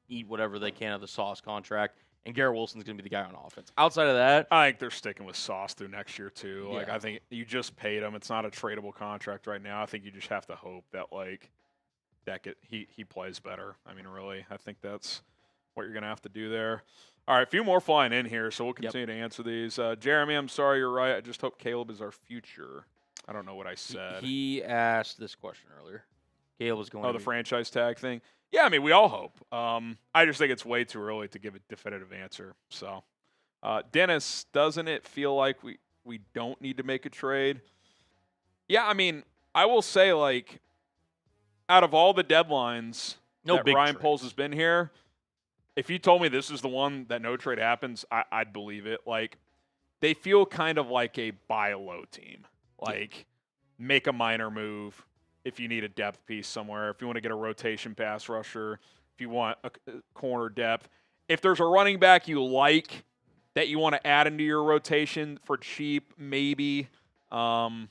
eat whatever they can of the Sauce contract, and Garrett Wilson's going to be the guy on offense. Outside of that, I think they're sticking with Sauce through next year too. Yeah. Like, I think you just paid him. It's not a tradable contract right now. I think you just have to hope that he plays better. I mean, really, I think that's what you're going to have to do there. All right, a few more flying in here, so we'll continue to answer these. Jeremy, I'm sorry, you're right. I just hope Caleb is our future. I don't know what I said. He asked this question earlier. Caleb was going to the franchise tag thing? Yeah, I mean, we all hope. I just think it's way too early to give a definitive answer. So, Dennis, doesn't it feel like we don't need to make a trade? Yeah, I mean, I will say, like, out of all the deadlines that Ryan Poles has been here, if you told me this is the one that no trade happens, I'd believe it. Like, they feel kind of like a buy low team. Like, make a minor move if you need a depth piece somewhere, if you want to get a rotation pass rusher, if you want a corner depth. If there's a running back you like that you want to add into your rotation for cheap, maybe. But,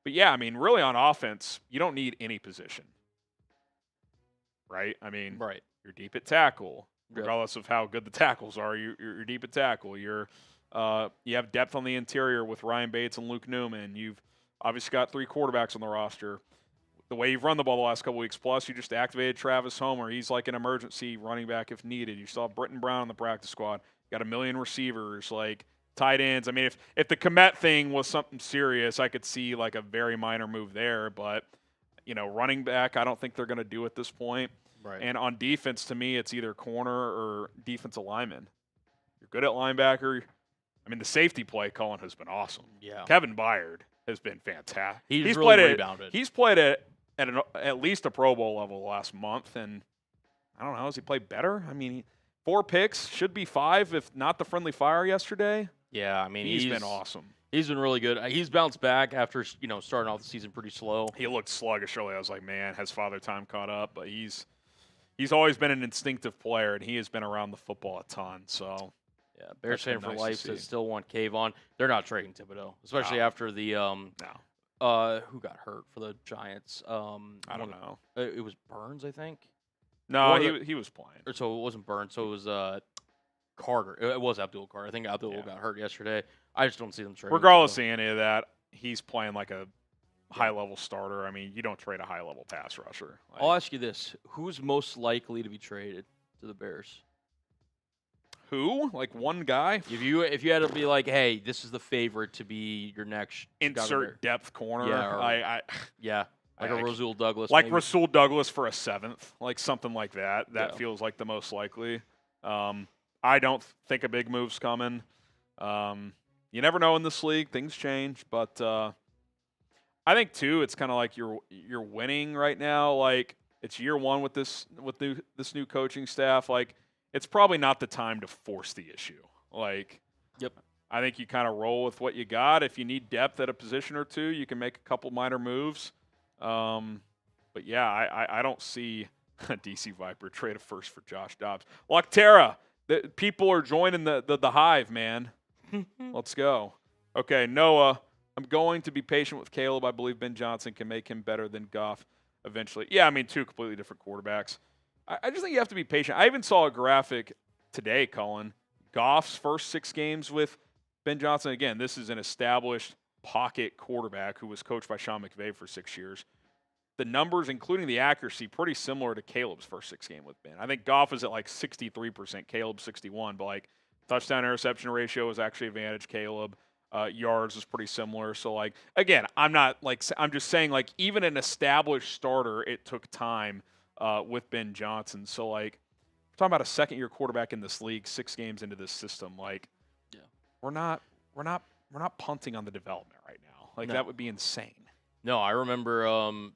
yeah, I mean, really on offense, you don't need any position. Right? I mean, you're deep at tackle. Regardless of how good the tackles are, you're deep at tackle. You have depth on the interior with Ryan Bates and Luke Newman. You've obviously got 3 quarterbacks on the roster. The way you've run the ball the last couple weeks, plus you just activated Travis Homer. He's like an emergency running back if needed. You saw Britton Brown on the practice squad. You got a million receivers, like tight ends. I mean, if the Kmet thing was something serious, I could see like a very minor move there. But, running back, I don't think they're going to do at this point. Right. And on defense, to me, it's either corner or defensive lineman. You're good at linebacker. I mean, the safety play calling has been awesome. Yeah. Kevin Byard has been fantastic. He's really rebounded. He's played at least a Pro Bowl level the last month, and I don't know, has he played better? I mean, 4 picks, should be 5 if not the friendly fire yesterday. Yeah, I mean, he's been awesome. He's been really good. He's bounced back after, starting off the season pretty slow. He looked sluggish early. I was like, man, has Father Time caught up? But he's always been an instinctive player, and he has been around the football a ton. So, yeah, Bears fan for life says still want Kayvon. They're not trading Thibodeau, especially after the who got hurt for the Giants? I don't know. It was Burns, I think. No, he was playing. So it wasn't Burns. So it was Carter. It was Abdul Carter. I think Abdul got hurt yesterday. I just don't see them trading. Regardless of any of that, he's playing like a high-level starter. I mean, you don't trade a high-level pass rusher. I'll ask you this. Who's most likely to be traded to the Bears? Who? Like one guy? If you had to be like, hey, this is the favorite to be your next insert depth corner. Yeah, like a Rasul Douglas. Like maybe. Rasul Douglas for a 7th, like something like that. That feels like the most likely. I don't think a big move's coming. You never know in this league. Things change, but I think too, it's kind of like you're winning right now. Like it's year 1 with this new coaching staff. Like it's probably not the time to force the issue. Like, I think you kind of roll with what you got. If you need depth at a position or two, you can make a couple minor moves. But yeah, I don't see a DC Viper trade a first for Josh Dobbs. Loctera, people are joining the hive, man. Let's go. Okay, Noah. I'm going to be patient with Caleb. I believe Ben Johnson can make him better than Goff eventually. Yeah, I mean, 2 completely different quarterbacks. I just think you have to be patient. I even saw a graphic today, Colin. Goff's first 6 games with Ben Johnson. Again, this is an established pocket quarterback who was coached by Sean McVay for 6 years. The numbers, including the accuracy, pretty similar to Caleb's first 6 game with Ben. I think Goff is at like 63%, Caleb 61%, but like touchdown interception ratio was actually advantage Caleb. Yards is pretty similar. So, like, again, I'm just saying, like, even an established starter, it took time with Ben Johnson. So, like, we're talking about a second-year quarterback in this league, 6 games into this system. Like, we're not punting on the development right now. Like No. that would be insane. No, I remember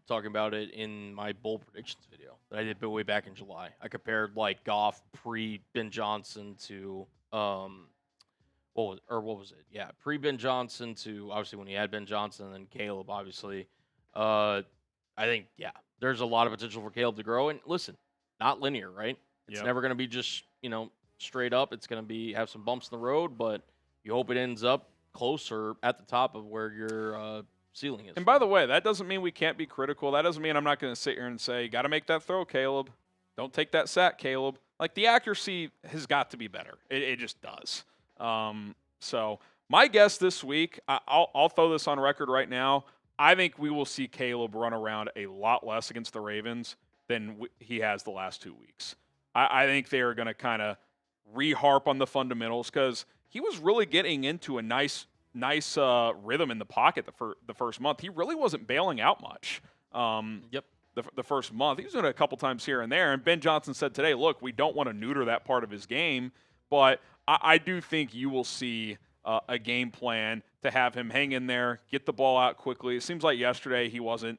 talking about it in my bowl predictions video that I did way back in July. I compared like Goff pre-Ben Johnson to what was it? Yeah, pre-Ben Johnson to obviously when he had Ben Johnson and then Caleb, obviously. I think, there's a lot of potential for Caleb to grow. And listen, not linear, right? It's Yep. never going to be just, straight up. It's going to have some bumps in the road, but you hope it ends up closer at the top of where your ceiling is. And by the way, that doesn't mean we can't be critical. That doesn't mean I'm not going to sit here and say, got to make that throw, Caleb. Don't take that sack, Caleb. Like, the accuracy has got to be better. It just does. So my guess this week, I'll throw this on record right now. I think we will see Caleb run around a lot less against the Ravens than he has the last 2 weeks. I think they are going to kind of re-harp on the fundamentals because he was really getting into a nice rhythm in the pocket the first month. He really wasn't bailing out much. Yep. The first month. He was doing it a couple times here and there. And Ben Johnson said today, look, we don't want to neuter that part of his game, but I do think you will see a game plan to have him hang in there, get the ball out quickly. It seems like yesterday he wasn't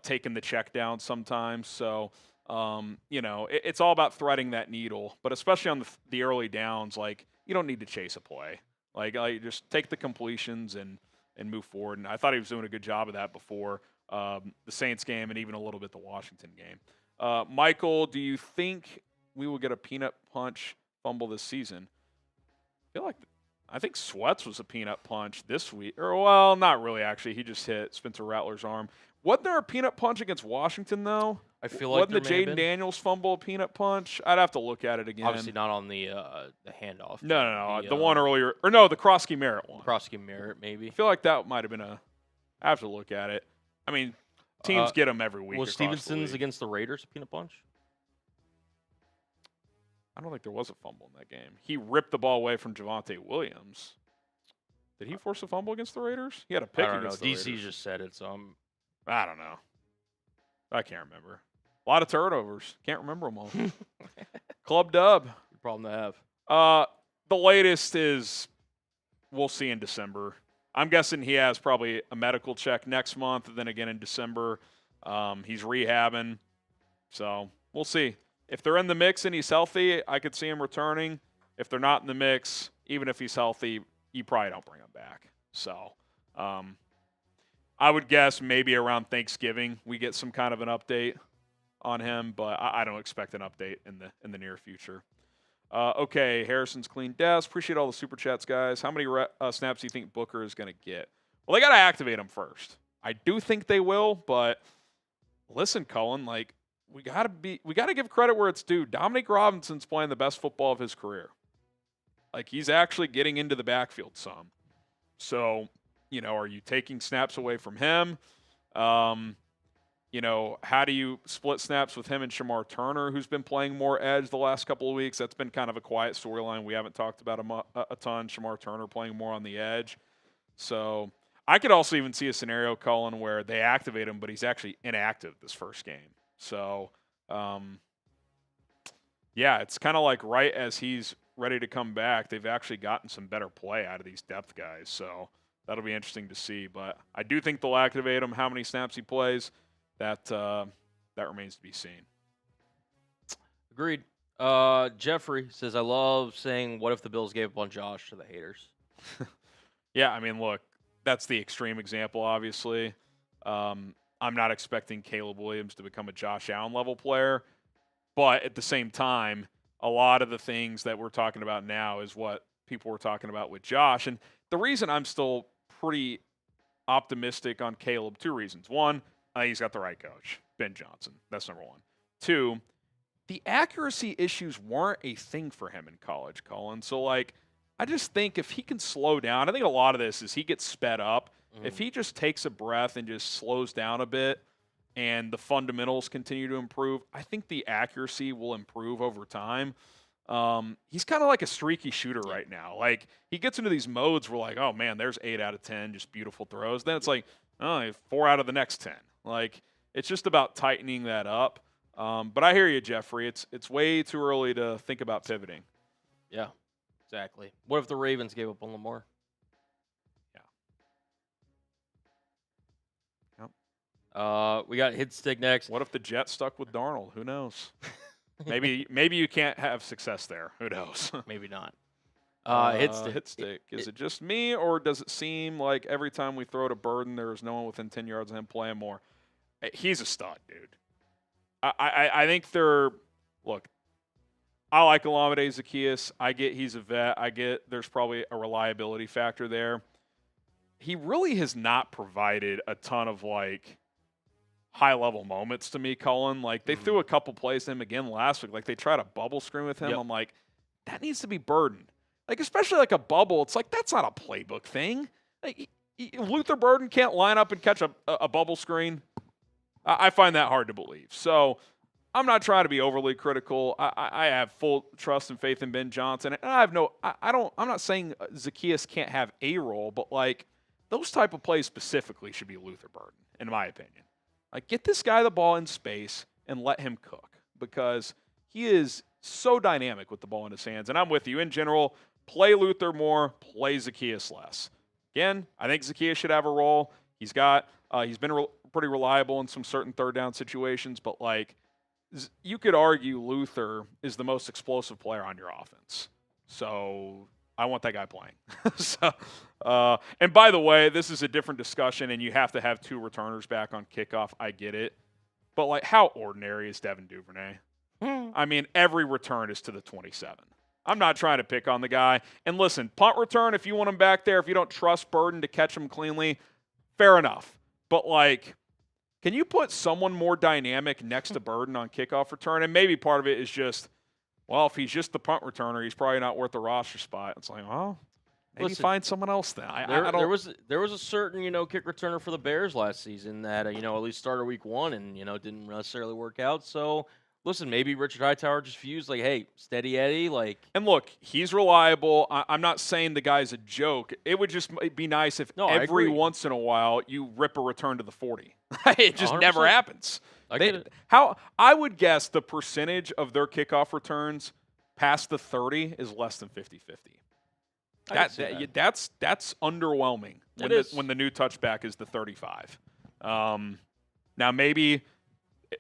taking the check down sometimes. So, it's all about threading that needle. But especially on the early downs, like, you don't need to chase a play. Like just take the completions and move forward. And I thought he was doing a good job of that before the Saints game and even a little bit the Washington game. Michael, do you think we will get a peanut punch fumble this season? I think Sweats was a peanut punch this week. Or, well, not really, actually. He just hit Spencer Rattler's arm. Wasn't there a peanut punch against Washington, though? I feel like wasn't the Jaden Daniels fumble a peanut punch? I'd have to look at it again. Obviously not on the handoff. No. The one earlier. Or no, the Krosky Merritt one. Krosky Merritt, maybe. I feel like that might have been I have to look at it. I mean, teams get them every week. Was Stevenson's against the Raiders a peanut punch? I don't think there was a fumble in that game. He ripped the ball away from Javonte Williams. Did he force a fumble against the Raiders? He had a pick against the Raiders. DC just said it, so I don't know. I can't remember. A lot of turnovers. Can't remember them all. Club dub. Good problem to have. The latest is we'll see in December. I'm guessing he has probably a medical check next month, and then again in December. He's rehabbing. So we'll see. If they're in the mix and he's healthy, I could see him returning. If they're not in the mix, even if he's healthy, you probably don't bring him back. So I would guess maybe around Thanksgiving we get some kind of an update on him, but I don't expect an update in the near future. Okay, Harrison's clean desk. Appreciate all the super chats, guys. How many snaps do you think Booker is going to get? Well, they got to activate him first. I do think they will, but listen, Cullen, like we got to give credit where it's due. Dominique Robinson's playing the best football of his career. Like he's actually getting into the backfield some. So, are you taking snaps away from him? How do you split snaps with him and Shamar Turner, who's been playing more edge the last couple of weeks? That's been kind of a quiet storyline. We haven't talked about a ton. Shamar Turner playing more on the edge. So I could also even see a scenario, Colin, where they activate him, but he's actually inactive this first game. So, it's kind of like right as he's ready to come back, they've actually gotten some better play out of these depth guys. So that'll be interesting to see. But I do think they'll activate him. How many snaps he plays, that remains to be seen. Agreed. Jeffrey says, I love saying, what if the Bills gave up on Josh to the haters? Yeah, I mean, look, that's the extreme example, obviously. I'm not expecting Caleb Williams to become a Josh Allen level player. But at the same time, a lot of the things that we're talking about now is what people were talking about with Josh. And the reason I'm still pretty optimistic on Caleb, two reasons. One, I think he's got the right coach, Ben Johnson. That's number one. Two, the accuracy issues weren't a thing for him in college, Colin. So, I just think if he can slow down, I think a lot of this is he gets sped up. Mm-hmm. If he just takes a breath and just slows down a bit and the fundamentals continue to improve, I think the accuracy will improve over time. He's kind of like a streaky shooter right now. Like, he gets into these modes where, oh, man, there's 8 out of 10, just beautiful throws. Then it's 4 out of the next 10. It's just about tightening that up. But I hear you, Jeffrey. It's way too early to think about pivoting. Yeah, exactly. What if the Ravens gave up on Lamar? We got hit stick next. What if the Jets stuck with Darnold? Who knows? Maybe you can't have success there. Who knows? Maybe not. Hit stick. Is it just me, or does it seem like every time we throw to Burden, there is no one within 10 yards of him playing more? He's a stud, dude. I think they're – look, I like Olamide Zaccheaus. I get he's a vet. I get there's probably a reliability factor there. He really has not provided a ton of, like, high-level moments to me, Cullen. Like, they threw a couple plays to him again last week. Like, they tried a bubble screen with him. Yep. I'm like, that needs to be Burden. Like, especially like a bubble, it's like, that's not a playbook thing. Like, Luther Burden can't line up and catch a bubble screen. I find that hard to believe. So I'm not trying to be overly critical. I have full trust and faith in Ben Johnson. And I'm not saying Zaccheaus can't have a role, but like those type of plays specifically should be Luther Burden, in my opinion. Like, get this guy the ball in space and let him cook, because he is so dynamic with the ball in his hands. And I'm with you. In general, play Luther more, play Zaccheaus less. Again, I think Zaccheaus should have a role. He's been pretty reliable in some certain third down situations, but like you could argue Luther is the most explosive player on your offense. So I want that guy playing. And by the way, this is a different discussion, and you have to have two returners back on kickoff. I get it. But like, how ordinary is Devin Duvernay? I mean, every return is to the 27. I'm not trying to pick on the guy. And listen, punt return, if you want him back there, if you don't trust Burden to catch him cleanly, fair enough. But, like, can you put someone more dynamic next to Burden on kickoff return? And maybe part of it is just, well, if he's just the punt returner, he's probably not worth the roster spot. It's like, well, maybe find someone else then. There was a certain, kick returner for the Bears last season that, at least started week 1 and, didn't necessarily work out. So, listen, maybe Richard Hightower just fused like, hey, steady Eddie, like. And look, he's reliable. I'm not saying the guy's a joke. It would just be nice if every once in a while you rip a return to the 40. It just 100%. Never happens. I would guess the percentage of their kickoff returns past the 30 is less than 50-50. That's underwhelming when the new touchback is the 35. Now maybe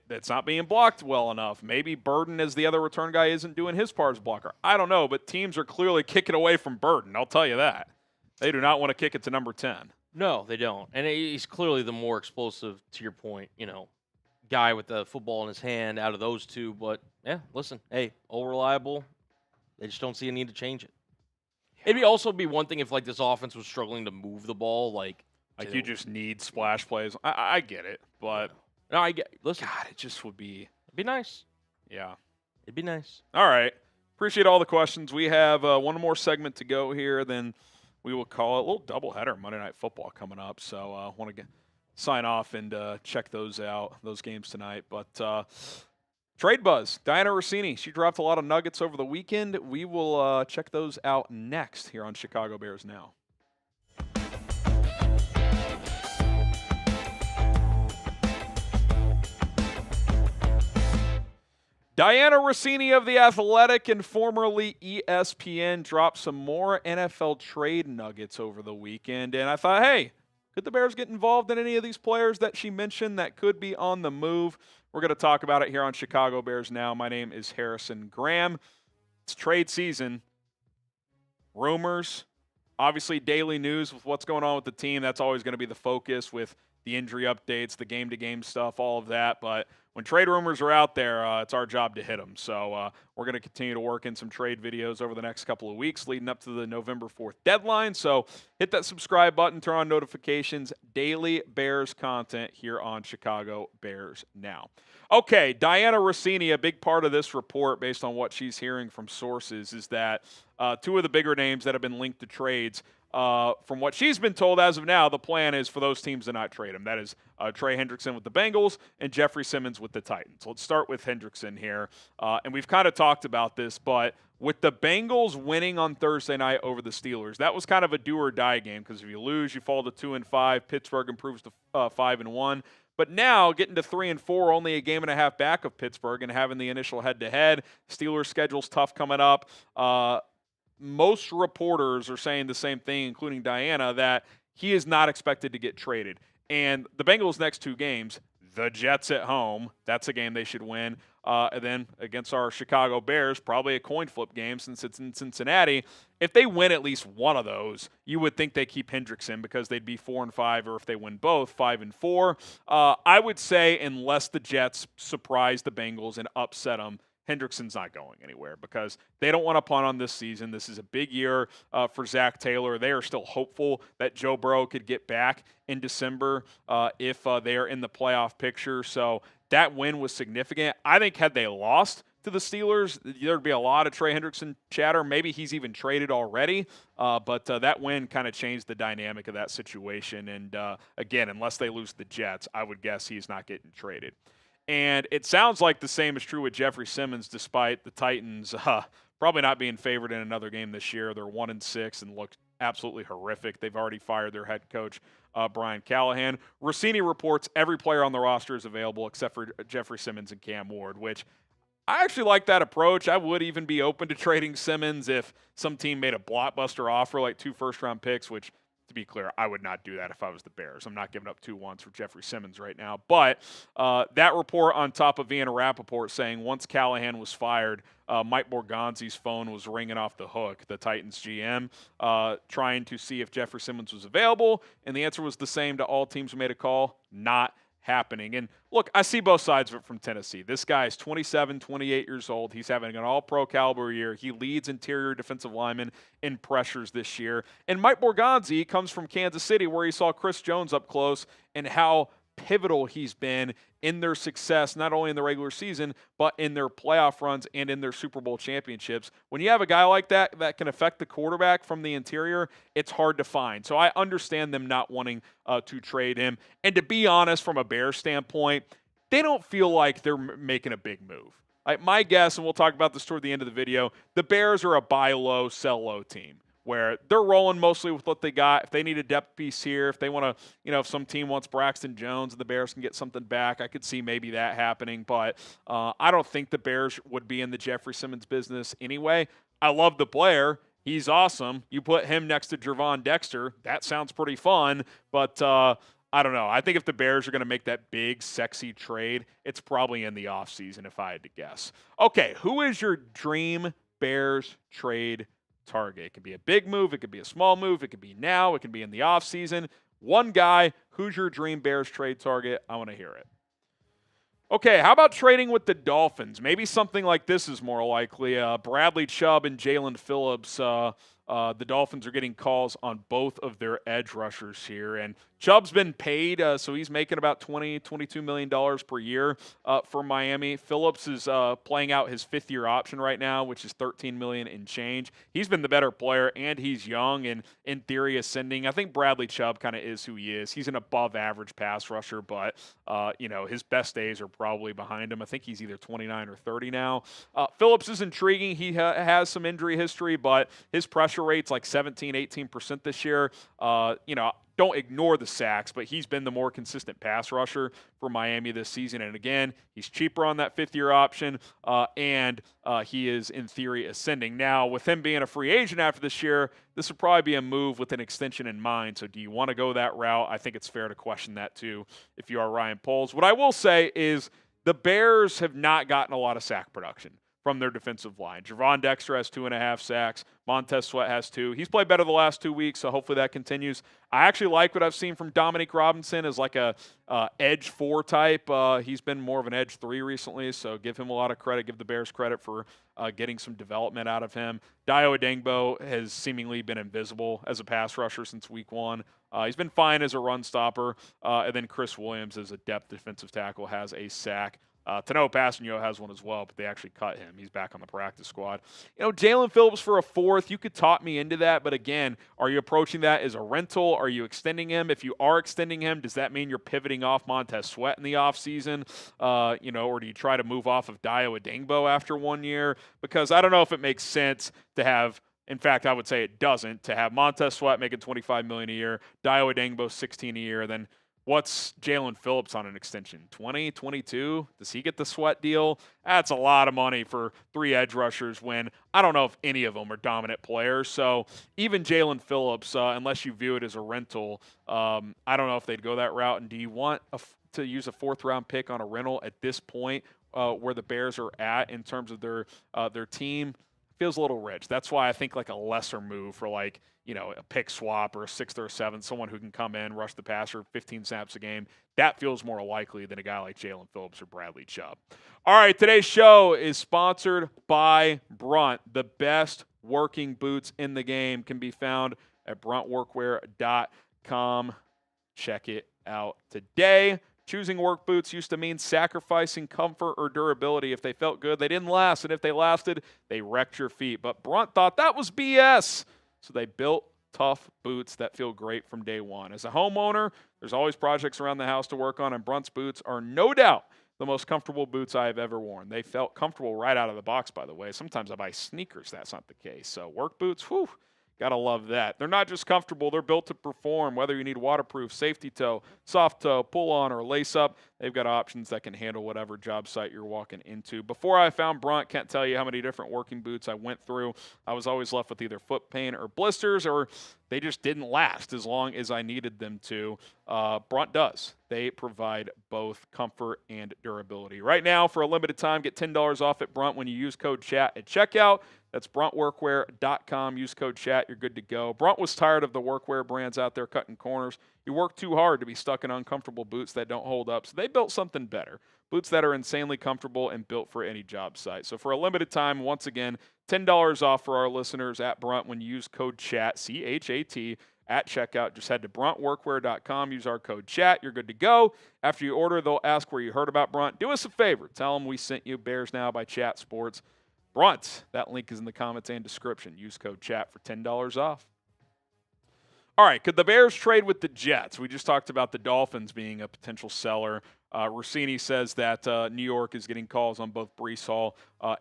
that's not being blocked well enough. Maybe Burden, as the other return guy, isn't doing his part as blocker. I don't know, but teams are clearly kicking away from Burden. I'll tell you that. They do not want to kick it to number 10. No, they don't. And he's clearly the more explosive, to your point, guy with the football in his hand out of those two. But, yeah, listen, hey, all reliable. They just don't see a need to change it. Yeah. It'd also be one thing if, like, this offense was struggling to move the ball. Like you just need splash plays. I get it, but – no, listen. God, it just would be. It'd be nice. Yeah. It'd be nice. All right. Appreciate all the questions. We have one more segment to go here. Then we will call it a little doubleheader Monday Night Football coming up. So I want to sign off and check those out, those games tonight. But Trade Buzz, Dianna Russini. She dropped a lot of nuggets over the weekend. We will check those out next here on Chicago Bears Now. Dianna Russini of The Athletic and formerly ESPN dropped some more NFL trade nuggets over the weekend. And I thought, hey, could the Bears get involved in any of these players that she mentioned that could be on the move? We're going to talk about it here on Chicago Bears Now. My name is Harrison Graham. It's trade season. Rumors, obviously daily news with what's going on with the team. That's always going to be the focus with the injury updates, the game-to-game stuff, all of that. But when trade rumors are out there, it's our job to hit them. So we're going to continue to work in some trade videos over the next couple of weeks leading up to the November 4th deadline. So hit that subscribe button, turn on notifications, daily Bears content here on Chicago Bears Now. Okay, Dianna Russini, a big part of this report based on what she's hearing from sources is that two of the bigger names that have been linked to trades, from what she's been told as of now, the plan is for those teams to not trade him. That is Trey Hendrickson with the Bengals and Jeffrey Simmons with the Titans. Let's start with Hendrickson here. And we've kind of talked about this, but with the Bengals winning on Thursday night over the Steelers, that was kind of a do-or-die game because if you lose, you fall to 2-5. Pittsburgh improves to 5-1. But now, getting to 3-4, only a game and a half back of Pittsburgh and having the initial head-to-head. Steelers' schedule's tough coming up. Most reporters are saying the same thing, including Dianna, that he is not expected to get traded. And the Bengals' next 2 games, the Jets at home, that's a game they should win. And then against our Chicago Bears, probably a coin flip game since it's in Cincinnati. If they win at least one of those, you would think they keep Hendrickson because they'd be 4-5, or if they win both, 5-4. I would say unless the Jets surprise the Bengals and upset them, Hendrickson's not going anywhere because they don't want to punt on this season. This is a big year for Zach Taylor. They are still hopeful that Joe Burrow could get back in December if they are in the playoff picture. So that win was significant. I think had they lost to the Steelers, there'd be a lot of Trey Hendrickson chatter. Maybe he's even traded already. But that win kind of changed the dynamic of that situation. And again, unless they lose the Jets, I would guess he's not getting traded. And it sounds like the same is true with Jeffrey Simmons, despite the Titans probably not being favored in another game this year. They're 1-6 and look absolutely horrific. They've already fired their head coach, Brian Callahan. Russini reports every player on the roster is available except for Jeffrey Simmons and Cam Ward, which I actually like that approach. I would even be open to trading Simmons if some team made a blockbuster offer like 2 first-round picks, which, to be clear, I would not do that if I was the Bears. I'm not giving up 2 1s for Jeffrey Simmons right now. But that report on top of Dianna Russini saying once Callahan was fired, Mike Borgonzi's phone was ringing off the hook, the Titans GM, trying to see if Jeffrey Simmons was available. And the answer was the same to all teams who made a call, not happening. And look, I see both sides of it from Tennessee. This guy is 27, 28 years old. He's having an all-pro caliber year. He leads interior defensive linemen in pressures this year. And Mike Borgonzi comes from Kansas City, where he saw Chris Jones up close and how pivotal he's been in their success, not only in the regular season, but in their playoff runs and in their Super Bowl championships. When you have a guy like that that can affect the quarterback from the interior, it's hard to find. So I understand them not wanting to trade him. And to be honest, from a Bears standpoint, they don't feel like they're making a big move. Like my guess, and we'll talk about this toward the end of the video, the Bears are a buy low, sell low team, where they're rolling mostly with what they got. If they need a depth piece here, if they want to, if some team wants Braxton Jones and the Bears can get something back, I could see maybe that happening. But I don't think the Bears would be in the Jeffrey Simmons business anyway. I love the player. He's awesome. You put him next to Gervon Dexter, that sounds pretty fun. But I don't know. I think if the Bears are going to make that big, sexy trade, it's probably in the offseason if I had to guess. Okay, who is your dream Bears trade target? It could be a big move, it could be a small move, it could be now, it could be in the offseason. One guy, who's your dream Bears trade target? I want to hear it. Okay, how about trading with the Dolphins? Maybe something like this is more likely. Bradley Chubb and Jalen Phillips. The Dolphins are getting calls on both of their edge rushers here. And Chubb's been paid, so he's making about $22 million per year for Miami. Phillips is playing out his 5th-year option right now, which is $13 million in change. He's been the better player, and he's young and, in theory, ascending. I think Bradley Chubb kind of is who he is. He's an above-average pass rusher, but, his best days are probably behind him. I think he's either 29 or 30 now. Phillips is intriguing. He has some injury history, but his pressure rate's like 17, 18% this year. Don't ignore the sacks, but he's been the more consistent pass rusher for Miami this season. And again, he's cheaper on that 5th-year option, and he is, in theory, ascending. Now, with him being a free agent after this year, this would probably be a move with an extension in mind. So do you want to go that route? I think it's fair to question that, too, if you are Ryan Poles. What I will say is the Bears have not gotten a lot of sack production from their defensive line. Gervon Dexter has 2.5 sacks. Montez Sweat has 2. He's played better the last 2 weeks, so hopefully that continues. I actually like what I've seen from Dominique Robinson as like a edge 4 type. He's been more of an edge 3 recently, so give him a lot of credit. Give the Bears credit for getting some development out of him. Dayo Odeyingbo has seemingly been invisible as a pass rusher since week 1. He's been fine as a run stopper. And then Chris Williams as a depth defensive tackle has a sack. Tanoa Passanio has one as well, but they actually cut him. He's back on the practice squad. Jalen Phillips for a 4th, you could talk me into that, but again, are you approaching that as a rental? Are you extending him? If you are extending him, does that mean you're pivoting off Montez Sweat in the offseason? Or do you try to move off of Dayo Odeyingbo after 1 year? Because I don't know if it makes sense to have, in fact, I would say it doesn't, to have Montez Sweat making $25 million a year, Dayo Odeyingbo $16 million a year, then What's Jalen Phillips on an extension? 20, 22? Does he get the sweat deal? That's a lot of money for 3 edge rushers when I don't know if any of them are dominant players. So even Jalen Phillips, unless you view it as a rental, I don't know if they'd go that route. And do you want to use a 4th-round pick on a rental at this point where the Bears are at in terms of their team? Feels a little rich. That's why I think like a lesser move for like, a pick swap or a 6th or a 7th, someone who can come in, rush the passer 15 snaps a game. That feels more likely than a guy like Jalen Phillips or Bradley Chubb. All right, today's show is sponsored by Brunt. The best working boots in the game can be found at bruntworkwear.com. Check it out today. Choosing work boots used to mean sacrificing comfort or durability. If they felt good, they didn't last. And if they lasted, they wrecked your feet. But Brunt thought that was BS. So they built tough boots that feel great from day one. As a homeowner, there's always projects around the house to work on, and Brunt's boots are no doubt the most comfortable boots I have ever worn. They felt comfortable right out of the box, by the way. Sometimes I buy sneakers. That's not the case. So work boots, whew. Gotta love that. They're not just comfortable, they're built to perform. Whether you need waterproof, safety toe, soft toe, pull on, or lace up, they've got options that can handle whatever job site you're walking into. Before I found Brunt, can't tell you how many different working boots I went through. I was always left with either foot pain or blisters, or they just didn't last as long as I needed them to. Brunt does. They provide both comfort and durability. Right now, for a limited time, get $10 off at Brunt when you use code CHAT at checkout. That's bruntworkwear.com. Use code CHAT. You're good to go. Brunt was tired of the workwear brands out there cutting corners. You work too hard to be stuck in uncomfortable boots that don't hold up. So they built something better. Boots that are insanely comfortable and built for any job site. So for a limited time, once again, $10 off for our listeners at Brunt when you use code CHAT, C-H-A-T, at checkout. Just head to bruntworkwear.com. Use our code CHAT. You're good to go. After you order, they'll ask where you heard about Brunt. Do us a favor. Tell them we sent you. Bears Now by Chat Sports. Brunt. That link is in the comments and description. Use code CHAT for $10 off. All right, could the Bears trade with the Jets? We just talked about the Dolphins being a potential seller. Russini says that New York is getting calls on both Breece Hall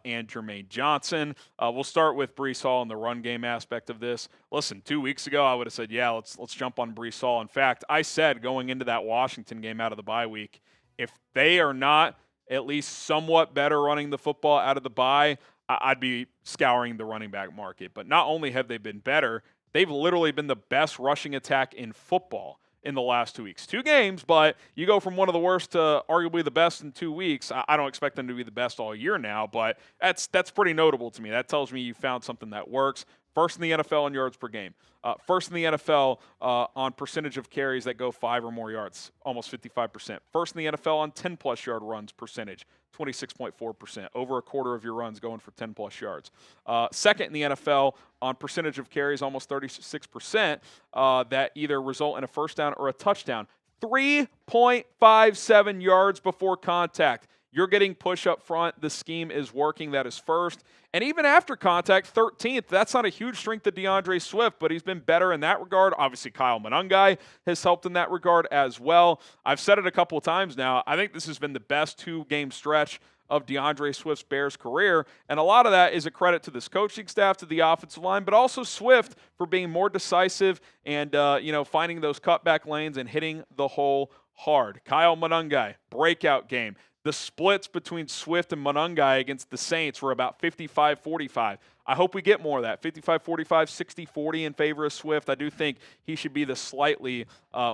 and Jermaine Johnson. We'll start with Breece Hall and the run game aspect of this. Listen, 2 weeks ago, I would have said, yeah, let's jump on Breece Hall. In fact, I said going into that Washington game out of the bye week, if they are not at least somewhat better running the football out of the bye, I'd be scouring the running back market. But not only have they been better, they've literally been the best rushing attack in football in the last 2 weeks. 2 games, but you go from one of the worst to arguably the best in 2 weeks. I don't expect them to be the best all year now, but that's pretty notable to me. That tells me you found something that works. First in the NFL in yards per game. First in the NFL on percentage of carries that go 5 or more yards, almost 55%. First in the NFL on 10-plus yard runs percentage, 26.4%. Over a quarter of your runs going for 10-plus yards. Second in the NFL on percentage of carries, almost 36%, that either result in a first down or a touchdown. 3.57 yards before contact. You're getting push up front. The scheme is working. That is first. And even after contact, 13th. That's not a huge strength of DeAndre Swift, but he's been better in that regard. Obviously, Kyle Monangai has helped in that regard as well. I've said it a couple of times now. I think this has been the best 2-game stretch of DeAndre Swift's Bears career. And a lot of that is a credit to this coaching staff, to the offensive line, but also Swift for being more decisive and, finding those cutback lanes and hitting the hole hard. Kyle Monangai, breakout game. The splits between Swift and Monangai against the Saints were about 55-45. I hope we get more of that, 55-45, 60-40 in favor of Swift. I do think he should be the slightly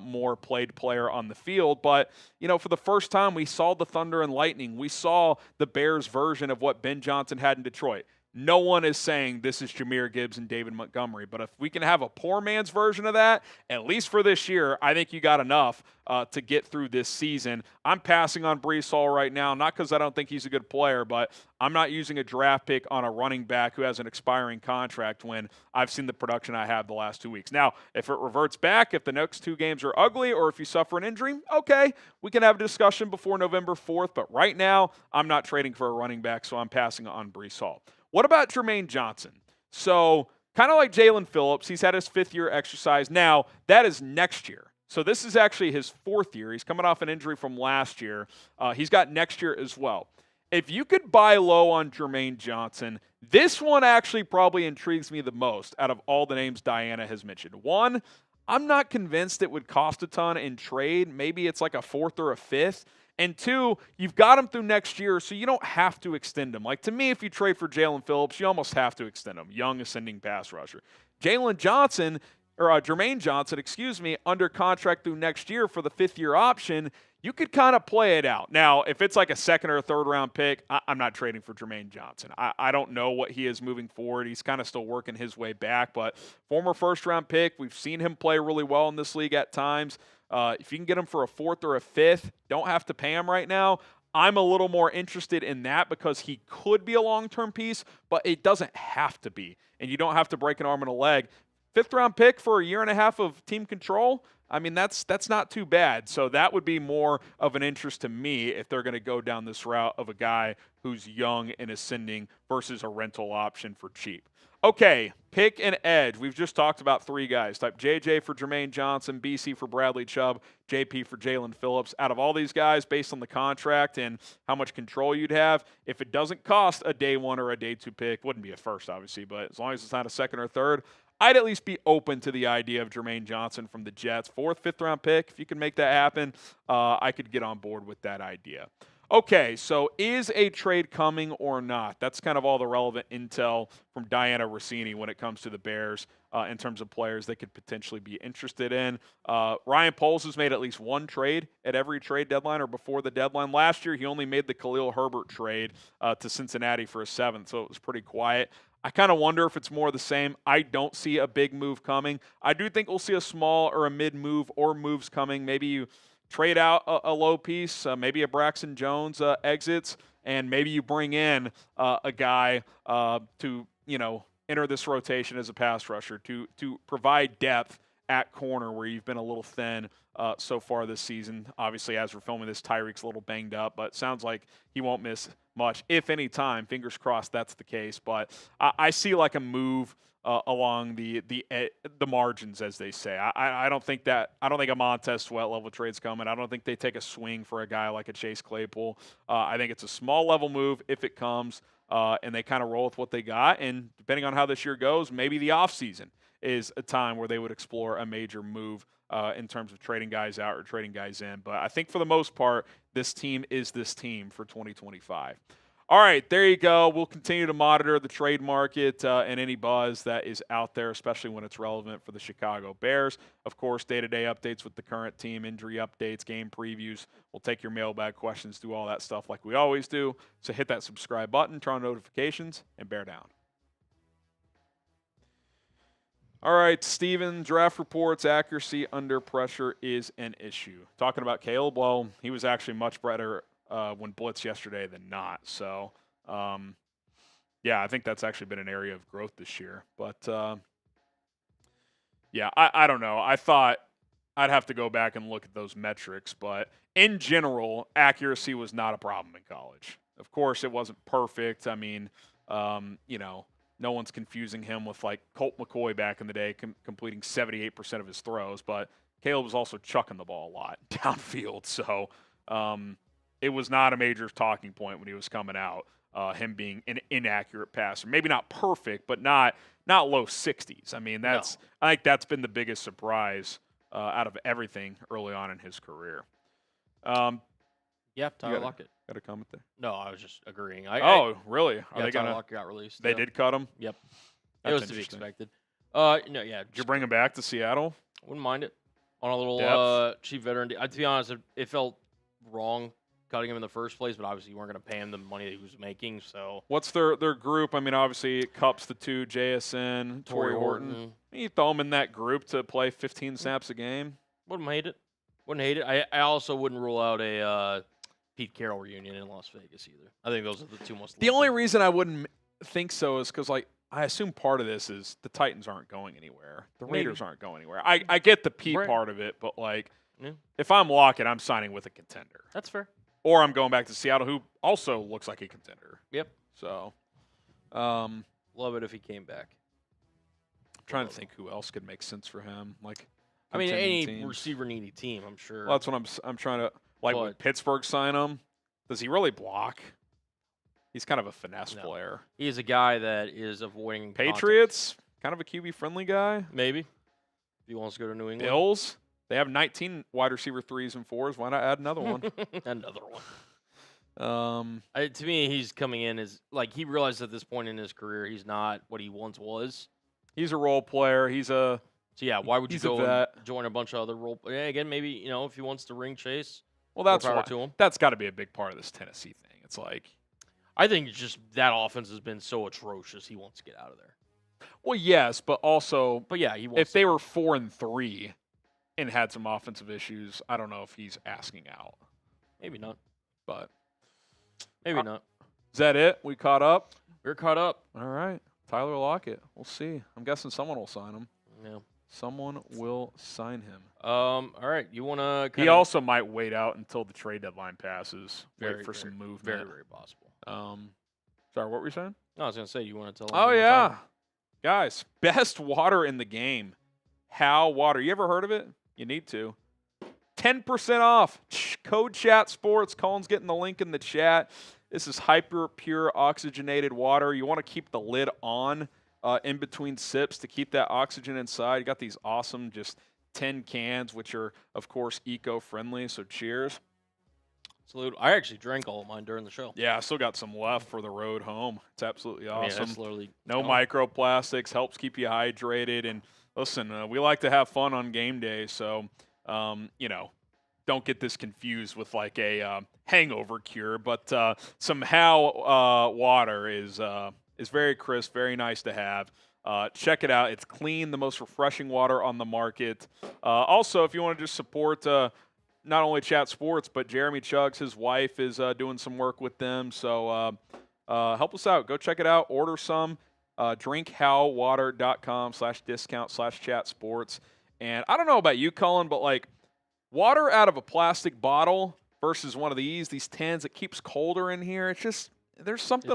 more played player on the field. But, for the first time, we saw the Thunder and Lightning. We saw the Bears version of what Ben Johnson had in Detroit. No one is saying this is Jahmyr Gibbs and David Montgomery, but if we can have a poor man's version of that, at least for this year, I think you got enough to get through this season. I'm passing on Breece Hall right now, not because I don't think he's a good player, but I'm not using a draft pick on a running back who has an expiring contract when I've seen the production I have the last 2 weeks. Now, if it reverts back, if the next 2 games are ugly, or if you suffer an injury, okay, we can have a discussion before November 4th, but right now, I'm not trading for a running back, so I'm passing on Breece Hall. What about Jermaine Johnson? So, kind of like Jalen Phillips, he's had his 5th-year exercise. Now, that is next year. So this is actually his 4th year. He's coming off an injury from last year. He's got next year as well. If you could buy low on Jermaine Johnson, this one actually probably intrigues me the most out of all the names Dianna has mentioned. One, I'm not convinced it would cost a ton in trade. Maybe it's like a 4th or a 5th. And 2, you've got him through next year, so you don't have to extend him. Like, to me, if you trade for Jalen Phillips, you almost have to extend him. Young ascending pass rusher. Jermaine Johnson, under contract through next year for the 5th-year option, you could kind of play it out. Now, if it's like a 2nd or a 3rd-round pick, I'm not trading for Jermaine Johnson. I don't know what he is moving forward. He's kind of still working his way back, but former 1st-round pick, we've seen him play really well in this league at times. If you can get him for a 4th or a 5th, don't have to pay him right now. I'm a little more interested in that because he could be a long-term piece, but it doesn't have to be, and you don't have to break an arm and a leg. 5th-round pick for a year and a half of team control, I mean, that's not too bad. So that would be more of an interest to me if they're going to go down this route of a guy who's young and ascending versus a rental option for cheap. Okay, pick an edge. We've just talked about 3 guys. Type JJ for Jermaine Johnson, BC for Bradley Chubb, JP for Jalen Phillips. Out of all these guys, based on the contract and how much control you'd have, if it doesn't cost a day 1 or a day 2 pick, wouldn't be a first, obviously, but as long as it's not a 2nd or 3rd, I'd at least be open to the idea of Jermaine Johnson from the Jets. 4th, 5th-round pick, if you can make that happen, I could get on board with that idea. Okay, so is a trade coming or not? That's kind of all the relevant intel from Dianna Russini when it comes to the Bears in terms of players they could potentially be interested in. Ryan Poles has made at least 1 trade at every trade deadline or before the deadline. Last year, he only made the Khalil Herbert trade to Cincinnati for a 7th, so it was pretty quiet. I kind of wonder if it's more of the same. I don't see a big move coming. I do think we'll see a small or a mid move or moves coming. Maybe you trade out a low piece, maybe a Braxton Jones exits, and maybe you bring in a guy to, enter this rotation as a pass rusher to provide depth at corner where you've been a little thin so far this season. Obviously, as we're filming this, Tyrique's a little banged up, but it sounds like he won't miss much, if any time. Fingers crossed that's the case. But I see like a move along the margins, as they say. I don't think a Montez Sweat level trade's coming. I don't think they take a swing for a guy like a Chase Claypool. I think it's a small level move if it comes, and they kind of roll with what they got. And depending on how this year goes, maybe the offseason is a time where they would explore a major move in terms of trading guys out or trading guys in. But I think for the most part, this team is this team for 2025. All right, there you go. We'll continue to monitor the trade market and any buzz that is out there, especially when it's relevant for the Chicago Bears. Of course, day-to-day updates with the current team, injury updates, game previews. We'll take your mailbag questions, do all that stuff like we always do. So hit that subscribe button, turn on notifications, and bear down. All right, Steven, draft reports, accuracy under pressure is an issue. Talking about Caleb, well, he was actually much better when blitz yesterday than not. So, I think that's actually been an area of growth this year. But, I don't know. I thought I'd have to go back and look at those metrics. But in general, accuracy was not a problem in college. Of course, it wasn't perfect. I mean, no one's confusing him with like Colt McCoy back in the day, completing 78% of his throws. But Caleb was also chucking the ball a lot downfield. So, it was not a major talking point when he was coming out, him being an inaccurate passer. Maybe not perfect, but not low 60s. I mean, I think that's been the biggest surprise out of everything early on in his career. Tyler Lockett. Got a comment there? No, I was just agreeing. Really? Tyler Lockett got released. They did cut him? Yep. That's it was to be expected. Did you bring him back to Seattle? Wouldn't mind it. On a little cheap veteran deal. To be honest, it felt wrong cutting him in the first place, but obviously you weren't going to pay him the money that he was making. So what's their group? I mean, obviously Cup's the 2, JSN, Torrey Horton. You throw him in that group to play 15 snaps a game. Wouldn't hate it. I also wouldn't rule out a Pete Carroll reunion in Las Vegas either. I think those are the 2 most. The only reason I wouldn't think so is because I assume part of this is the Titans aren't going anywhere. The Raiders aren't going anywhere. I get the Pete part of it, but if I'm Lockett, I'm signing with a contender. That's fair. Or I'm going back to Seattle, who also looks like a contender. Yep. So, love it if he came back. I'm trying to think who else could make sense for him. Any receiver needy team, I'm sure. Well, that's what I'm trying to would Pittsburgh sign him? Does he really block? He's kind of a finesse player. He is a guy that is avoiding Patriots. Kind of a QB friendly guy. Maybe. If he wants to go to New England. Bills, they have 19 wide receiver 3s and 4s. Why not add another one? Another one. To me, he's coming in as like he realized at this point in his career he's not what he once was. He's a role player. So yeah, why would you go and join a bunch of other role? Yeah, again, maybe if he wants to ring chase. Well, that's got to be a big part of this Tennessee thing. It's like, I think it's just that offense has been so atrocious. He wants to get out of there. Well, yes, but yeah, if they were 4-3 and had some offensive issues, I don't know if he's asking out. Maybe not. But maybe not. Is that it? We caught up? We're caught up. All right. Tyler Lockett. We'll see. I'm guessing someone will sign him. Yeah. Someone will sign him. All right. You want to He also might wait out until the trade deadline passes. Wait for some movement. Very, very possible. Sorry, what were you saying? No, I was going to say, you want to tell Oh, yeah. Guys, best water in the game. How Water. You ever heard of it? You need to. 10% off. Code Chat Sports. Colin's getting the link in the chat. This is hyper pure oxygenated water. You want to keep the lid on in between sips to keep that oxygen inside. You got these awesome just 10 cans, which are, of course, eco-friendly. So cheers. Salute. I actually drank all of mine during the show. Yeah, I still got some left for the road home. It's absolutely awesome. That's literally no microplastics, helps keep you hydrated. And listen, we like to have fun on game day, so don't get this confused with like a hangover cure. But somehow water is very crisp, very nice to have. Check it out. It's clean, the most refreshing water on the market. Also, if you want to just support not only Chat Sports, but Jeremy Chuggs, his wife, is doing some work with them. So help us out. Go check it out. Order some. drinkhowwater.com/discount/Chat Sports. And I don't know about you, Colin, but like water out of a plastic bottle versus one of these 10s, it keeps colder in here. It's just, there's something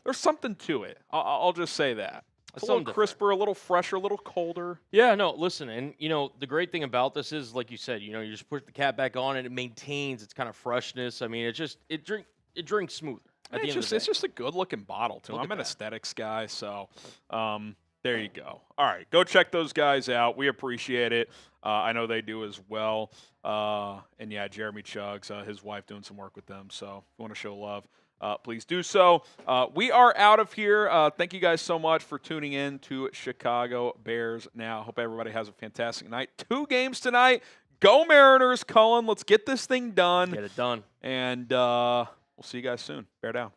there's something to it. I'll just say that. It's a little crisper, a little fresher, a little colder. Yeah, no, listen, and the great thing about this is, like you said, you just put the cap back on and it maintains its kind of freshness. I mean, it drinks smoother. It's just a good looking bottle too. I'm an aesthetics guy, so there you go. All right, go check those guys out. We appreciate it. I know they do as well. And yeah, Jeremy Chuggs, his wife, doing some work with them. So if you want to show love, please do so. We are out of here. Thank you guys so much for tuning in to Chicago Bears Now. Hope everybody has a fantastic night. 2 games tonight. Go Mariners, Cullen. Let's get this thing done. Get it done. And we'll see you guys soon. Bear down.